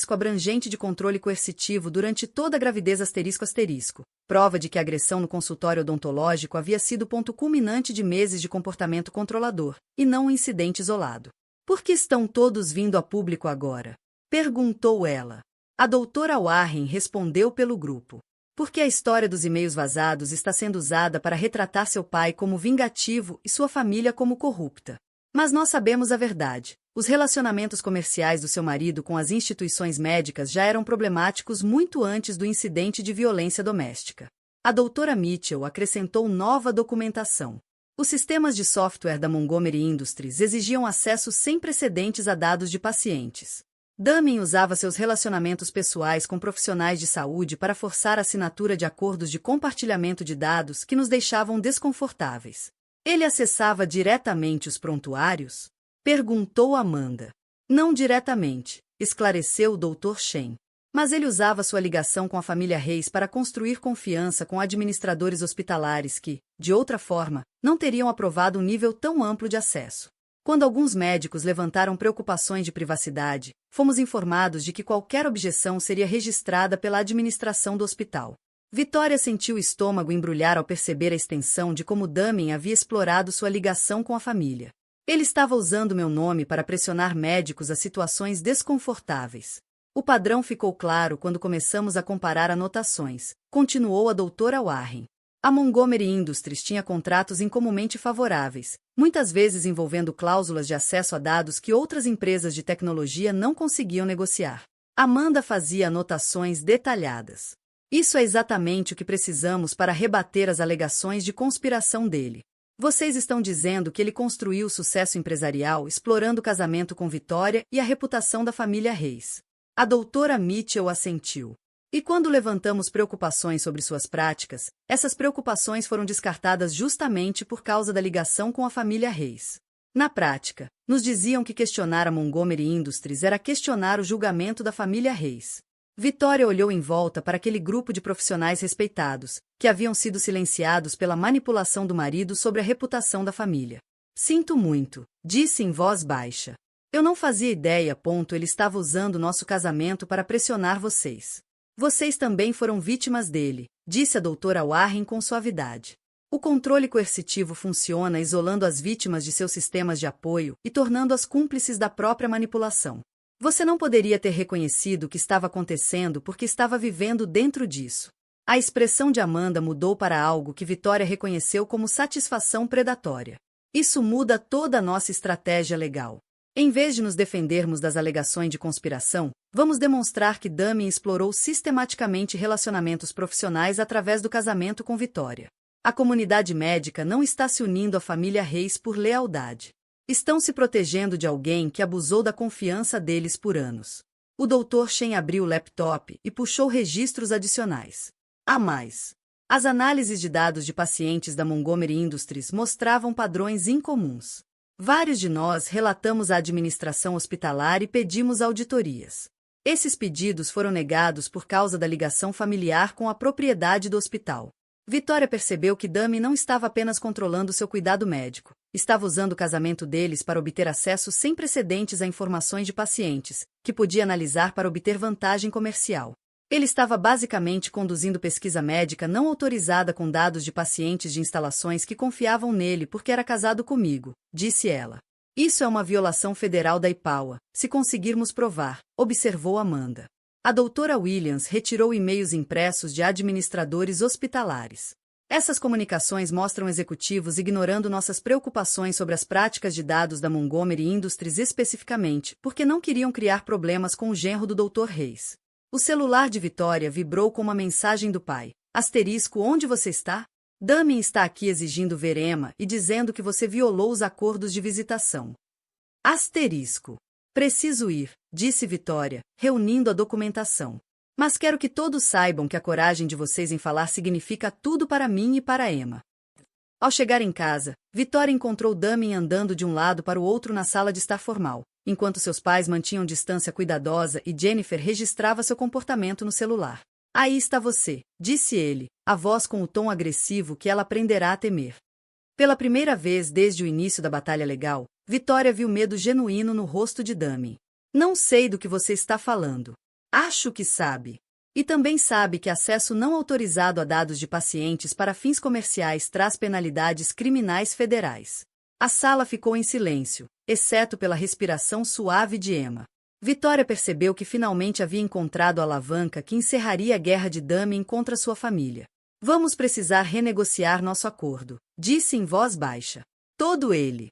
abrangente de controle coercitivo durante toda a gravidez ***, prova de que a agressão no consultório odontológico havia sido ponto culminante de meses de comportamento controlador, e não um incidente isolado. Por que estão todos vindo a público agora? Perguntou ela. A doutora Warren respondeu pelo grupo. Porque a história dos e-mails vazados está sendo usada para retratar seu pai como vingativo e sua família como corrupta. Mas nós sabemos a verdade. Os relacionamentos comerciais do seu marido com as instituições médicas já eram problemáticos muito antes do incidente de violência doméstica. A doutora Mitchell acrescentou nova documentação. Os sistemas de software da Montgomery Industries exigiam acesso sem precedentes a dados de pacientes. Damin usava seus relacionamentos pessoais com profissionais de saúde para forçar a assinatura de acordos de compartilhamento de dados que nos deixavam desconfortáveis. Ele acessava diretamente os prontuários? Perguntou Amanda. Não diretamente, esclareceu o Dr. Shen. Mas ele usava sua ligação com a família Reis para construir confiança com administradores hospitalares que, de outra forma, não teriam aprovado um nível tão amplo de acesso. Quando alguns médicos levantaram preocupações de privacidade, fomos informados de que qualquer objeção seria registrada pela administração do hospital. Vitória sentiu o estômago embrulhar ao perceber a extensão de como Damin havia explorado sua ligação com a família. Ele estava usando meu nome para pressionar médicos a situações desconfortáveis. O padrão ficou claro quando começamos a comparar anotações, continuou a doutora Warren. A Montgomery Industries tinha contratos incomumente favoráveis, muitas vezes envolvendo cláusulas de acesso a dados que outras empresas de tecnologia não conseguiam negociar. Amanda fazia anotações detalhadas. Isso é exatamente o que precisamos para rebater as alegações de conspiração dele. Vocês estão dizendo que ele construiu sucesso empresarial explorando o casamento com Vitória e a reputação da família Reis. A doutora Mitchell assentiu. E quando levantamos preocupações sobre suas práticas, essas preocupações foram descartadas justamente por causa da ligação com a família Reis. Na prática, nos diziam que questionar a Montgomery Industries era questionar o julgamento da família Reis. Vitória olhou em volta para aquele grupo de profissionais respeitados, que haviam sido silenciados pela manipulação do marido sobre a reputação da família. Sinto muito, disse em voz baixa. Eu não fazia ideia. Ele estava usando nosso casamento para pressionar vocês. Vocês também foram vítimas dele, disse a doutora Warren com suavidade. O controle coercitivo funciona isolando as vítimas de seus sistemas de apoio e tornando-as cúmplices da própria manipulação. Você não poderia ter reconhecido o que estava acontecendo porque estava vivendo dentro disso. A expressão de Amanda mudou para algo que Vitória reconheceu como satisfação predatória. Isso muda toda a nossa estratégia legal. Em vez de nos defendermos das alegações de conspiração, vamos demonstrar que Damin explorou sistematicamente relacionamentos profissionais através do casamento com Vitória. A comunidade médica não está se unindo à família Reis por lealdade. Estão se protegendo de alguém que abusou da confiança deles por anos. O Dr. Shen abriu o laptop e puxou registros adicionais. A mais. As análises de dados de pacientes da Montgomery Industries mostravam padrões incomuns. Vários de nós relatamos à administração hospitalar e pedimos auditorias. Esses pedidos foram negados por causa da ligação familiar com a propriedade do hospital. Vitória percebeu que Damin não estava apenas controlando seu cuidado médico, estava usando o casamento deles para obter acesso sem precedentes a informações de pacientes, que podia analisar para obter vantagem comercial. Ele estava basicamente conduzindo pesquisa médica não autorizada com dados de pacientes de instalações que confiavam nele porque era casado comigo, disse ela. Isso é uma violação federal da IPAWA, se conseguirmos provar, observou Amanda. A doutora Williams retirou e-mails impressos de administradores hospitalares. Essas comunicações mostram executivos ignorando nossas preocupações sobre as práticas de dados da Montgomery Industries especificamente, porque não queriam criar problemas com o genro do Dr. Reis. O celular de Vitória vibrou com uma mensagem do pai. Onde você está? Damin está aqui exigindo ver Emma e dizendo que você violou os acordos de visitação. Asterisco. Preciso ir, disse Vitória, reunindo a documentação. Mas quero que todos saibam que a coragem de vocês em falar significa tudo para mim e para Emma. Ao chegar em casa, Vitória encontrou Damien andando de um lado para o outro na sala de estar formal, enquanto seus pais mantinham distância cuidadosa e Jennifer registrava seu comportamento no celular. Aí está você, disse ele, a voz com o tom agressivo que ela aprenderá a temer. Pela primeira vez desde o início da batalha legal, Vitória viu medo genuíno no rosto de Damien. Não sei do que você está falando. Acho que sabe. E também sabe que acesso não autorizado a dados de pacientes para fins comerciais traz penalidades criminais federais. A sala ficou em silêncio, exceto pela respiração suave de Emma. Vitória percebeu que finalmente havia encontrado a alavanca que encerraria a guerra de Damien contra sua família. Vamos precisar renegociar nosso acordo, disse em voz baixa. Todo ele.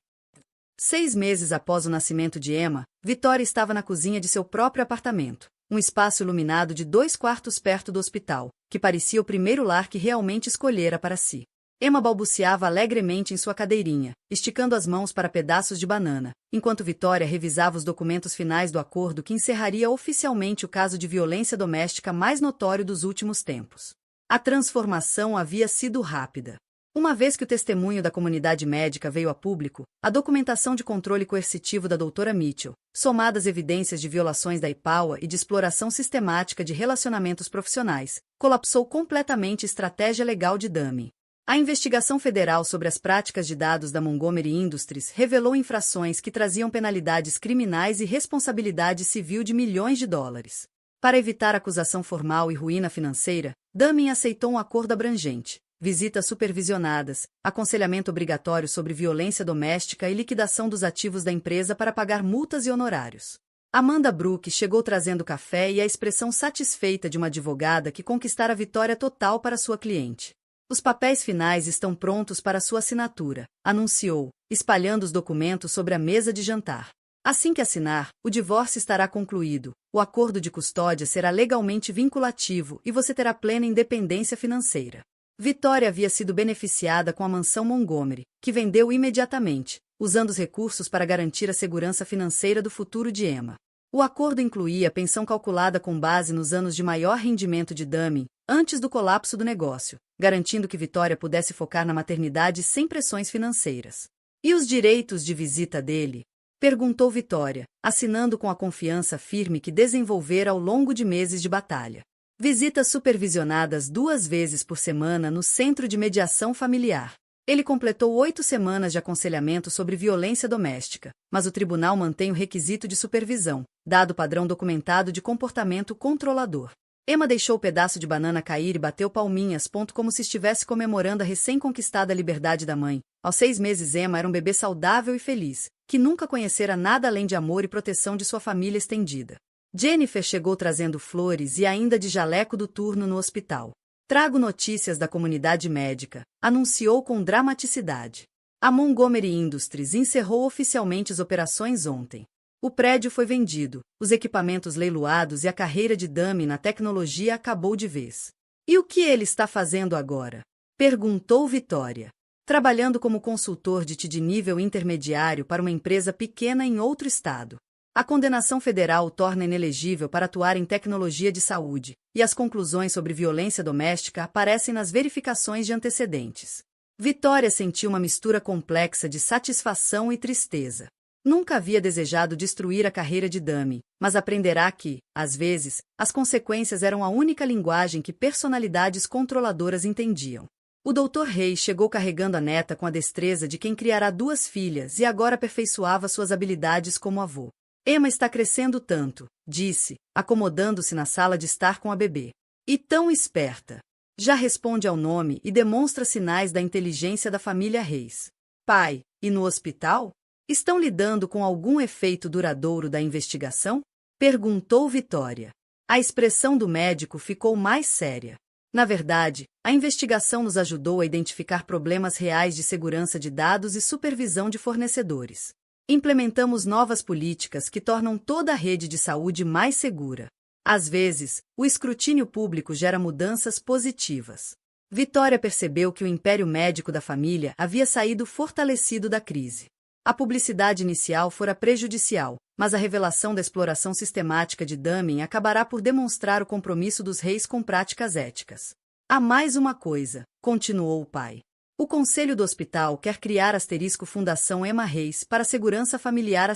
6 meses após o nascimento de Emma, Vitória estava na cozinha de seu próprio apartamento, um espaço iluminado de 2 quartos perto do hospital, que parecia o primeiro lar que realmente escolhera para si. Emma balbuciava alegremente em sua cadeirinha, esticando as mãos para pedaços de banana, enquanto Vitória revisava os documentos finais do acordo que encerraria oficialmente o caso de violência doméstica mais notório dos últimos tempos. A transformação havia sido rápida. Uma vez que o testemunho da comunidade médica veio a público, a documentação de controle coercitivo da doutora Mitchell, somadas evidências de violações da IPAUA e de exploração sistemática de relacionamentos profissionais, colapsou completamente a estratégia legal de Damien. A investigação federal sobre as práticas de dados da Montgomery Industries revelou infrações que traziam penalidades criminais e responsabilidade civil de milhões de dólares. Para evitar acusação formal e ruína financeira, Damien aceitou um acordo abrangente. Visitas supervisionadas, aconselhamento obrigatório sobre violência doméstica e liquidação dos ativos da empresa para pagar multas e honorários. Amanda Brooke chegou trazendo café e a expressão satisfeita de uma advogada que conquistara a vitória total para sua cliente. Os papéis finais estão prontos para sua assinatura, anunciou, espalhando os documentos sobre a mesa de jantar. Assim que assinar, o divórcio estará concluído, o acordo de custódia será legalmente vinculativo e você terá plena independência financeira. Vitória havia sido beneficiada com a mansão Montgomery, que vendeu imediatamente, usando os recursos para garantir a segurança financeira do futuro de Emma. O acordo incluía pensão calculada com base nos anos de maior rendimento de Damien, antes do colapso do negócio, garantindo que Vitória pudesse focar na maternidade sem pressões financeiras. E os direitos de visita dele? Perguntou Vitória, assinando com a confiança firme que desenvolvera ao longo de meses de batalha. Visitas supervisionadas 2 vezes por semana no Centro de Mediação Familiar. Ele completou 8 semanas de aconselhamento sobre violência doméstica, mas o tribunal mantém o requisito de supervisão, dado o padrão documentado de comportamento controlador. Emma deixou o pedaço de banana cair e bateu palminhas, como se estivesse comemorando a recém-conquistada liberdade da mãe. Aos 6 meses, Emma era um bebê saudável e feliz, que nunca conhecera nada além de amor e proteção de sua família estendida. Jennifer chegou trazendo flores e ainda de jaleco do turno no hospital. Trago notícias da comunidade médica, anunciou com dramaticidade. A Montgomery Industries encerrou oficialmente as operações ontem. O prédio foi vendido, os equipamentos leiloados e a carreira de Damien na tecnologia acabou de vez. E o que ele está fazendo agora? Perguntou Vitória. Trabalhando como consultor de TI de nível intermediário para uma empresa pequena em outro estado. A condenação federal o torna inelegível para atuar em tecnologia de saúde, e as conclusões sobre violência doméstica aparecem nas verificações de antecedentes. Vitória sentiu uma mistura complexa de satisfação e tristeza. Nunca havia desejado destruir a carreira de Damien, mas aprenderá que, às vezes, as consequências eram a única linguagem que personalidades controladoras entendiam. O Dr. Reis chegou carregando a neta com a destreza de quem criará 2 filhas e agora aperfeiçoava suas habilidades como avô. Emma está crescendo tanto, disse, acomodando-se na sala de estar com a bebê. E tão esperta. Já responde ao nome e demonstra sinais da inteligência da família Reis. Pai, e no hospital? Estão lidando com algum efeito duradouro da investigação? Perguntou Vitória. A expressão do médico ficou mais séria. Na verdade, a investigação nos ajudou a identificar problemas reais de segurança de dados e supervisão de fornecedores. Implementamos novas políticas que tornam toda a rede de saúde mais segura. Às vezes, o escrutínio público gera mudanças positivas. Vitória percebeu que o império médico da família havia saído fortalecido da crise. A publicidade inicial fora prejudicial, mas a revelação da exploração sistemática de Damen acabará por demonstrar o compromisso dos reis com práticas éticas. Há mais uma coisa, continuou o pai. O conselho do hospital quer criar Fundação Emma Reis para segurança familiar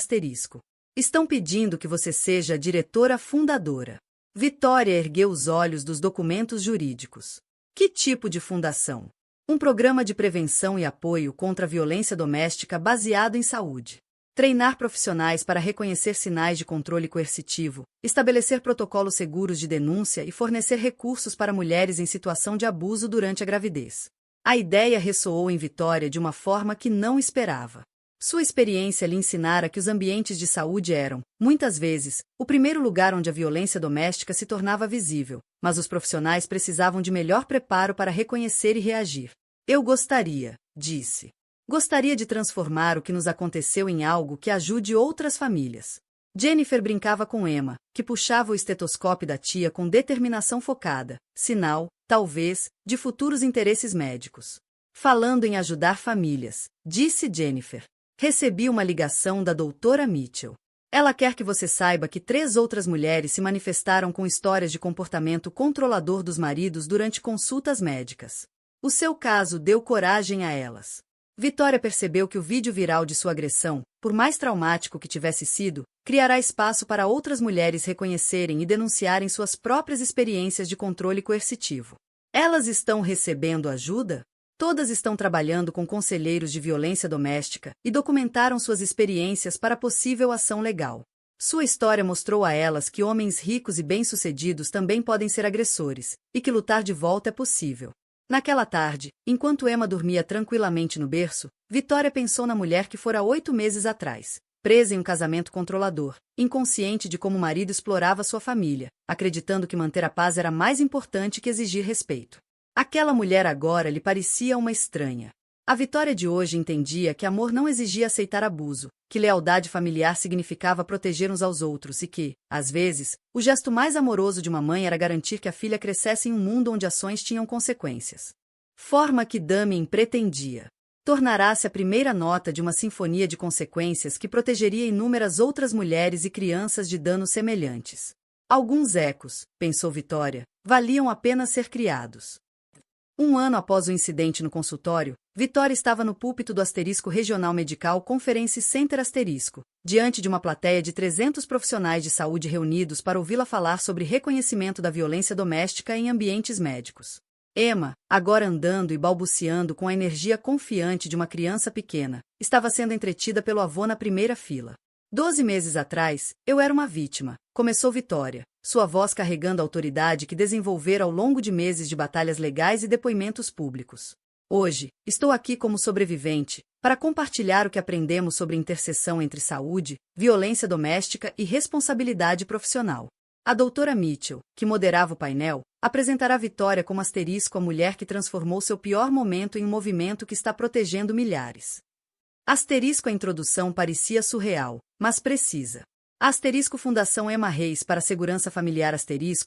Estão pedindo que você seja a diretora fundadora. Vitória ergueu os olhos dos documentos jurídicos. Que tipo de fundação? Um programa de prevenção e apoio contra a violência doméstica baseado em saúde. Treinar profissionais para reconhecer sinais de controle coercitivo, estabelecer protocolos seguros de denúncia e fornecer recursos para mulheres em situação de abuso durante a gravidez. A ideia ressoou em Vitória de uma forma que não esperava. Sua experiência lhe ensinara que os ambientes de saúde eram, muitas vezes, o primeiro lugar onde a violência doméstica se tornava visível, mas os profissionais precisavam de melhor preparo para reconhecer e reagir. Eu gostaria, disse. Gostaria de transformar o que nos aconteceu em algo que ajude outras famílias. Jennifer brincava com Emma, que puxava o estetoscópio da tia com determinação focada, sinal, talvez, de futuros interesses médicos. Falando em ajudar famílias, disse Jennifer. Recebi uma ligação da doutora Mitchell. Ela quer que você saiba que 3 outras mulheres se manifestaram com histórias de comportamento controlador dos maridos durante consultas médicas. O seu caso deu coragem a elas. Vitória percebeu que o vídeo viral de sua agressão, por mais traumático que tivesse sido, criará espaço para outras mulheres reconhecerem e denunciarem suas próprias experiências de controle coercitivo. Elas estão recebendo ajuda? Todas estão trabalhando com conselheiros de violência doméstica e documentaram suas experiências para possível ação legal. Sua história mostrou a elas que homens ricos e bem-sucedidos também podem ser agressores, e que lutar de volta é possível. Naquela tarde, enquanto Emma dormia tranquilamente no berço, Vitória pensou na mulher que fora 8 meses atrás, presa em um casamento controlador, inconsciente de como o marido explorava sua família, acreditando que manter a paz era mais importante que exigir respeito. Aquela mulher agora lhe parecia uma estranha. A Vitória de hoje entendia que amor não exigia aceitar abuso, que lealdade familiar significava proteger uns aos outros e que, às vezes, o gesto mais amoroso de uma mãe era garantir que a filha crescesse em um mundo onde ações tinham consequências. Forma que Damen pretendia. Tornará-se a primeira nota de uma sinfonia de consequências que protegeria inúmeras outras mulheres e crianças de danos semelhantes. Alguns ecos, pensou Vitória, valiam apenas ser criados. 1 ano após o incidente no consultório, Vitória estava no púlpito do Regional Medical Conference Center diante de uma plateia de 300 profissionais de saúde reunidos para ouvi-la falar sobre reconhecimento da violência doméstica em ambientes médicos. Emma, agora andando e balbuciando com a energia confiante de uma criança pequena, estava sendo entretida pelo avô na primeira fila. 12 meses atrás, eu era uma vítima, começou Vitória, sua voz carregando a autoridade que desenvolvera ao longo de meses de batalhas legais e depoimentos públicos. Hoje, estou aqui como sobrevivente, para compartilhar o que aprendemos sobre interseção entre saúde, violência doméstica e responsabilidade profissional. A doutora Mitchell, que moderava o painel, apresentará Vitória como a mulher que transformou seu pior momento em um movimento que está protegendo milhares. A introdução parecia surreal, mas precisa. A Fundação Emma Reis para a Segurança Familiar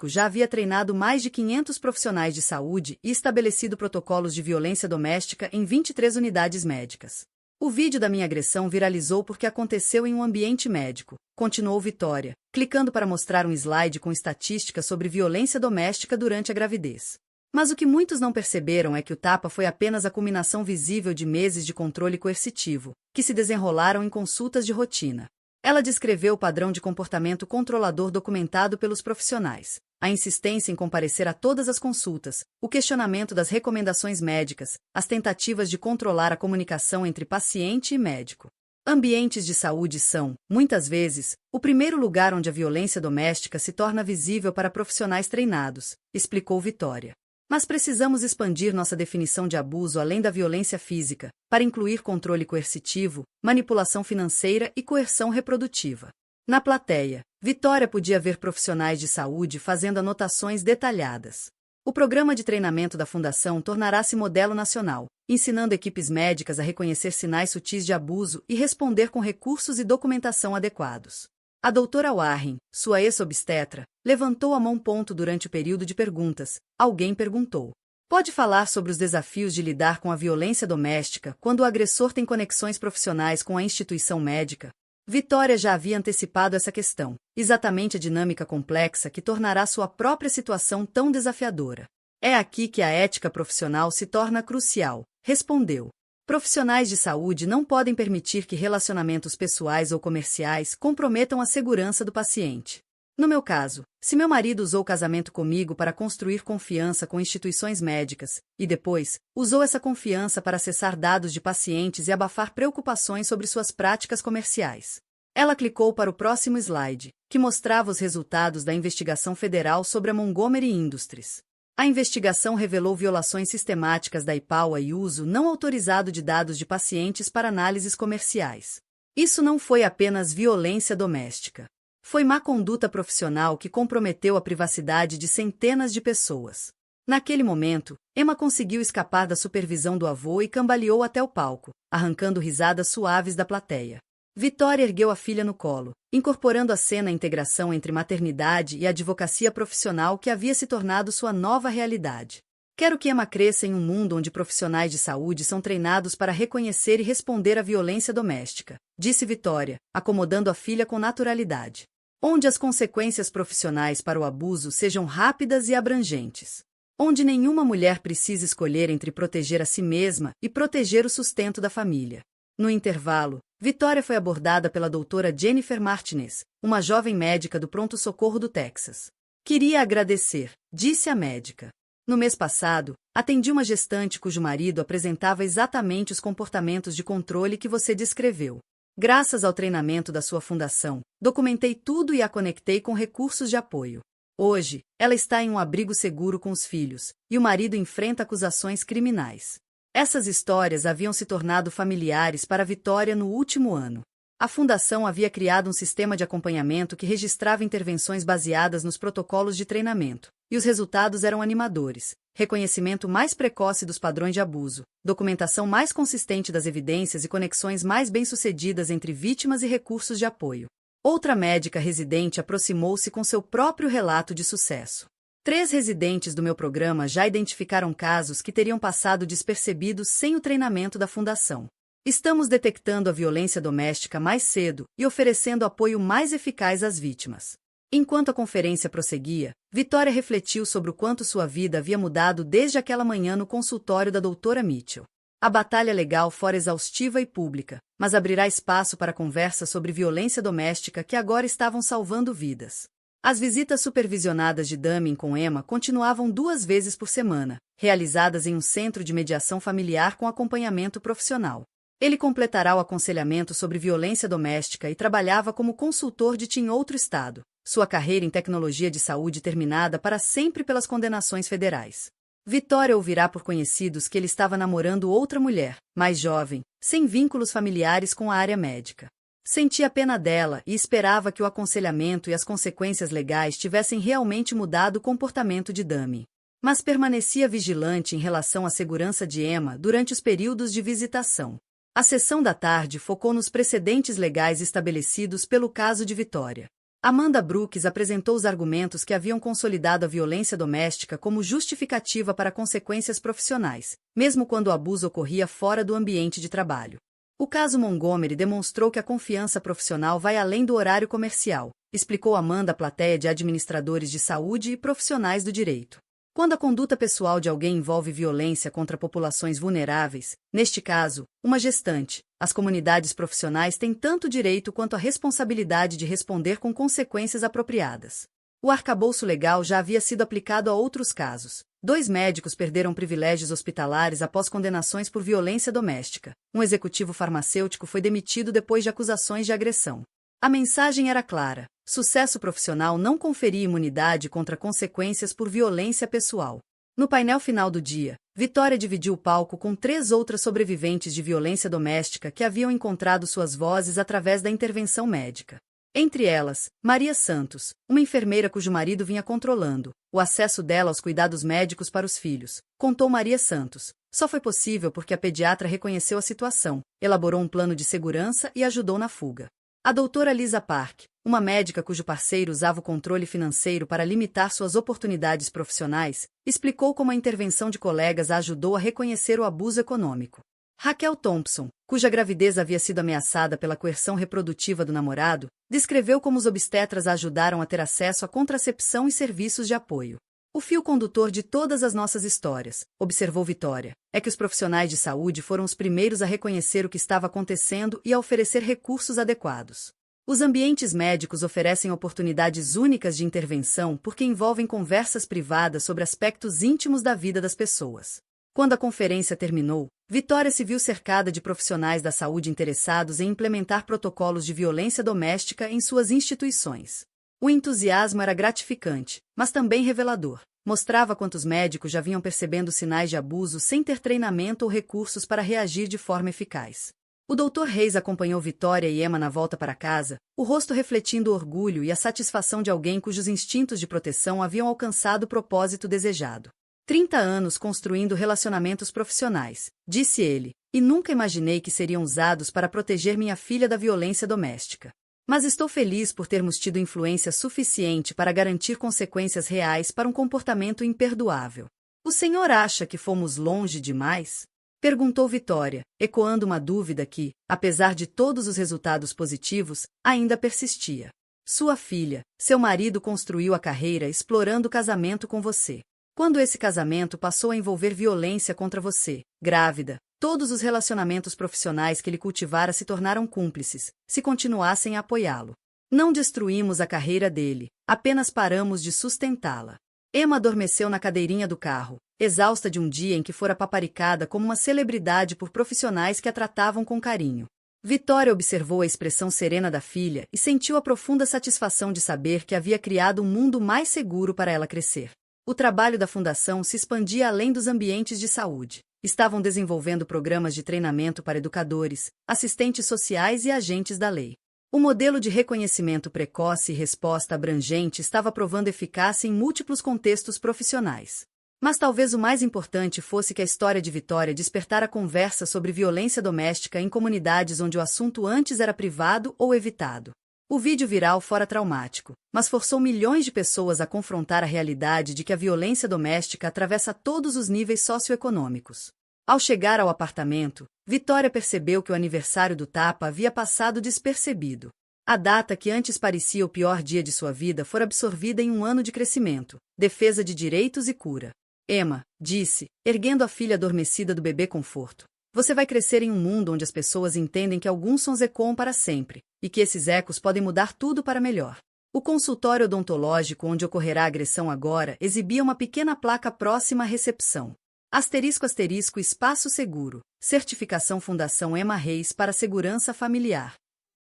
já havia treinado mais de 500 profissionais de saúde e estabelecido protocolos de violência doméstica em 23 unidades médicas. O vídeo da minha agressão viralizou porque aconteceu em um ambiente médico, continuou Vitória, clicando para mostrar um slide com estatísticas sobre violência doméstica durante a gravidez. Mas o que muitos não perceberam é que o tapa foi apenas a culminação visível de meses de controle coercitivo, que se desenrolaram em consultas de rotina. Ela descreveu o padrão de comportamento controlador documentado pelos profissionais, a insistência em comparecer a todas as consultas, o questionamento das recomendações médicas, as tentativas de controlar a comunicação entre paciente e médico. Ambientes de saúde são, muitas vezes, o primeiro lugar onde a violência doméstica se torna visível para profissionais treinados, explicou Vitória. Mas precisamos expandir nossa definição de abuso além da violência física, para incluir controle coercitivo, manipulação financeira e coerção reprodutiva. Na plateia, Vitória podia ver profissionais de saúde fazendo anotações detalhadas. O programa de treinamento da Fundação tornará-se modelo nacional, ensinando equipes médicas a reconhecer sinais sutis de abuso e responder com recursos e documentação adequados. A doutora Warren, sua ex-obstetra, levantou a mão. Durante o período de perguntas, alguém perguntou: Pode falar sobre os desafios de lidar com a violência doméstica quando o agressor tem conexões profissionais com a instituição médica? Vitória já havia antecipado essa questão, exatamente a dinâmica complexa que tornará sua própria situação tão desafiadora. É aqui que a ética profissional se torna crucial, respondeu. Profissionais de saúde não podem permitir que relacionamentos pessoais ou comerciais comprometam a segurança do paciente. No meu caso, se meu marido usou o casamento comigo para construir confiança com instituições médicas, e depois, usou essa confiança para acessar dados de pacientes e abafar preocupações sobre suas práticas comerciais. Ela clicou para o próximo slide, que mostrava os resultados da investigação federal sobre a Montgomery Industries. A investigação revelou violações sistemáticas da IPAUA e uso não autorizado de dados de pacientes para análises comerciais. Isso não foi apenas violência doméstica. Foi má conduta profissional que comprometeu a privacidade de centenas de pessoas. Naquele momento, Emma conseguiu escapar da supervisão do avô e cambaleou até o palco, arrancando risadas suaves da plateia. Vitória ergueu a filha no colo, incorporando a cena à integração entre maternidade e advocacia profissional que havia se tornado sua nova realidade. Quero que Emma cresça em um mundo onde profissionais de saúde são treinados para reconhecer e responder à violência doméstica, disse Vitória, acomodando a filha com naturalidade. Onde as consequências profissionais para o abuso sejam rápidas e abrangentes. Onde nenhuma mulher precise escolher entre proteger a si mesma e proteger o sustento da família. No intervalo, Vitória foi abordada pela doutora Jennifer Martinez, uma jovem médica do pronto-socorro do Texas. Queria agradecer, disse a médica. No mês passado, atendi uma gestante cujo marido apresentava exatamente os comportamentos de controle que você descreveu. Graças ao treinamento da sua fundação, documentei tudo e a conectei com recursos de apoio. Hoje, ela está em um abrigo seguro com os filhos, e o marido enfrenta acusações criminais. Essas histórias haviam se tornado familiares para Vitória no último ano. A fundação havia criado um sistema de acompanhamento que registrava intervenções baseadas nos protocolos de treinamento, e os resultados eram animadores. Reconhecimento mais precoce dos padrões de abuso, documentação mais consistente das evidências e conexões mais bem-sucedidas entre vítimas e recursos de apoio. Outra médica residente aproximou-se com seu próprio relato de sucesso. 3 residentes do meu programa já identificaram casos que teriam passado despercebidos sem o treinamento da fundação. Estamos detectando a violência doméstica mais cedo e oferecendo apoio mais eficaz às vítimas. Enquanto a conferência prosseguia, Vitória refletiu sobre o quanto sua vida havia mudado desde aquela manhã no consultório da doutora Mitchell. A batalha legal fora exaustiva e pública, mas abrirá espaço para conversas sobre violência doméstica que agora estavam salvando vidas. As visitas supervisionadas de Damien com Emma continuavam 2 vezes por semana, realizadas em um centro de mediação familiar com acompanhamento profissional. Ele completará o aconselhamento sobre violência doméstica e trabalhava como consultor de TI em outro estado, sua carreira em tecnologia de saúde terminada para sempre pelas condenações federais. Vitória ouvirá por conhecidos que ele estava namorando outra mulher, mais jovem, sem vínculos familiares com a área médica. Sentia pena dela e esperava que o aconselhamento e as consequências legais tivessem realmente mudado o comportamento de Damien. Mas permanecia vigilante em relação à segurança de Emma durante os períodos de visitação. A sessão da tarde focou nos precedentes legais estabelecidos pelo caso de Vitória. Amanda Brooks apresentou os argumentos que haviam consolidado a violência doméstica como justificativa para consequências profissionais, mesmo quando o abuso ocorria fora do ambiente de trabalho. O caso Montgomery demonstrou que a confiança profissional vai além do horário comercial, explicou Amanda à plateia de administradores de saúde e profissionais do direito. Quando a conduta pessoal de alguém envolve violência contra populações vulneráveis, neste caso, uma gestante, as comunidades profissionais têm tanto direito quanto a responsabilidade de responder com consequências apropriadas. O arcabouço legal já havia sido aplicado a outros casos. 2 médicos perderam privilégios hospitalares após condenações por violência doméstica. Um executivo farmacêutico foi demitido depois de acusações de agressão. A mensagem era clara: sucesso profissional não conferia imunidade contra consequências por violência pessoal. No painel final do dia, Vitória dividiu o palco com 3 outras sobreviventes de violência doméstica que haviam encontrado suas vozes através da intervenção médica. Entre elas, Maria Santos, uma enfermeira cujo marido vinha controlando o acesso dela aos cuidados médicos para os filhos, contou Maria Santos. Só foi possível porque a pediatra reconheceu a situação, elaborou um plano de segurança e ajudou na fuga. A doutora Lisa Park, uma médica cujo parceiro usava o controle financeiro para limitar suas oportunidades profissionais, explicou como a intervenção de colegas a ajudou a reconhecer o abuso econômico. Raquel Thompson, cuja gravidez havia sido ameaçada pela coerção reprodutiva do namorado, descreveu como os obstetras a ajudaram a ter acesso à contracepção e serviços de apoio. O fio condutor de todas as nossas histórias, observou Vitória, é que os profissionais de saúde foram os primeiros a reconhecer o que estava acontecendo e a oferecer recursos adequados. Os ambientes médicos oferecem oportunidades únicas de intervenção porque envolvem conversas privadas sobre aspectos íntimos da vida das pessoas. Quando a conferência terminou, Vitória se viu cercada de profissionais da saúde interessados em implementar protocolos de violência doméstica em suas instituições. O entusiasmo era gratificante, mas também revelador. Mostrava quantos médicos já vinham percebendo sinais de abuso sem ter treinamento ou recursos para reagir de forma eficaz. O Dr. Reis acompanhou Vitória e Emma na volta para casa, o rosto refletindo o orgulho e a satisfação de alguém cujos instintos de proteção haviam alcançado o propósito desejado. 30 anos construindo relacionamentos profissionais, disse ele, e nunca imaginei que seriam usados para proteger minha filha da violência doméstica. Mas estou feliz por termos tido influência suficiente para garantir consequências reais para um comportamento imperdoável. O senhor acha que fomos longe demais? Perguntou Vitória, ecoando uma dúvida que, apesar de todos os resultados positivos, ainda persistia. Sua filha, seu marido construiu a carreira explorando o casamento com você. Quando esse casamento passou a envolver violência contra você, grávida, todos os relacionamentos profissionais que ele cultivara se tornaram cúmplices, se continuassem a apoiá-lo. Não destruímos a carreira dele, apenas paramos de sustentá-la. Emma adormeceu na cadeirinha do carro, exausta de um dia em que fora paparicada como uma celebridade por profissionais que a tratavam com carinho. Vitória observou a expressão serena da filha e sentiu a profunda satisfação de saber que havia criado um mundo mais seguro para ela crescer. O trabalho da fundação se expandia além dos ambientes de saúde. Estavam desenvolvendo programas de treinamento para educadores, assistentes sociais e agentes da lei. O modelo de reconhecimento precoce e resposta abrangente estava provando eficácia em múltiplos contextos profissionais. Mas talvez o mais importante fosse que a história de Vitória despertara conversa sobre violência doméstica em comunidades onde o assunto antes era privado ou evitado. O vídeo viral fora traumático, mas forçou milhões de pessoas a confrontar a realidade de que a violência doméstica atravessa todos os níveis socioeconômicos. Ao chegar ao apartamento, Vitória percebeu que o aniversário do tapa havia passado despercebido. A data que antes parecia o pior dia de sua vida fora absorvida em um ano de crescimento, defesa de direitos e cura. Emma, disse, erguendo a filha adormecida do bebê conforto. Você vai crescer em um mundo onde as pessoas entendem que alguns sons ecoam para sempre, e que esses ecos podem mudar tudo para melhor. O consultório odontológico onde ocorrerá a agressão agora exibia uma pequena placa próxima à recepção. *** espaço seguro, certificação Fundação Emma Reis para segurança familiar.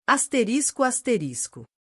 ***.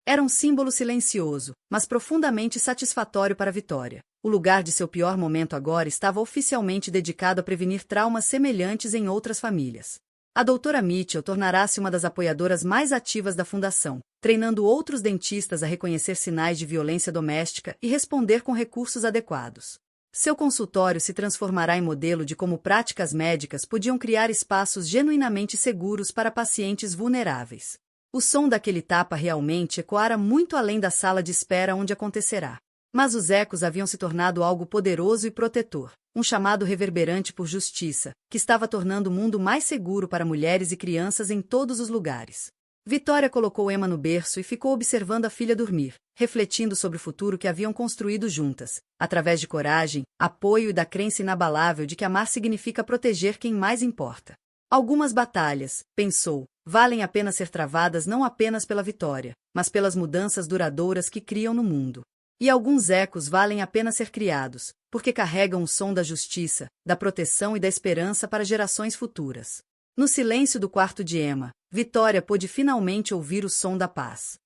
Era um símbolo silencioso, mas profundamente satisfatório para Vitória. O lugar de seu pior momento agora estava oficialmente dedicado a prevenir traumas semelhantes em outras famílias. A doutora Mitchell tornará-se uma das apoiadoras mais ativas da fundação, treinando outros dentistas a reconhecer sinais de violência doméstica e responder com recursos adequados. Seu consultório se transformará em modelo de como práticas médicas podiam criar espaços genuinamente seguros para pacientes vulneráveis. O som daquele tapa realmente ecoara muito além da sala de espera onde acontecerá. Mas os ecos haviam se tornado algo poderoso e protetor, um chamado reverberante por justiça, que estava tornando o mundo mais seguro para mulheres e crianças em todos os lugares. Vitória colocou Emma no berço e ficou observando a filha dormir, refletindo sobre o futuro que haviam construído juntas, através de coragem, apoio e da crença inabalável de que amar significa proteger quem mais importa. Algumas batalhas, pensou, valem a pena ser travadas não apenas pela vitória, mas pelas mudanças duradouras que criam no mundo. E alguns ecos valem a pena ser criados, porque carregam o som da justiça, da proteção e da esperança para gerações futuras. No silêncio do quarto de Emma, Vitória pôde finalmente ouvir o som da paz.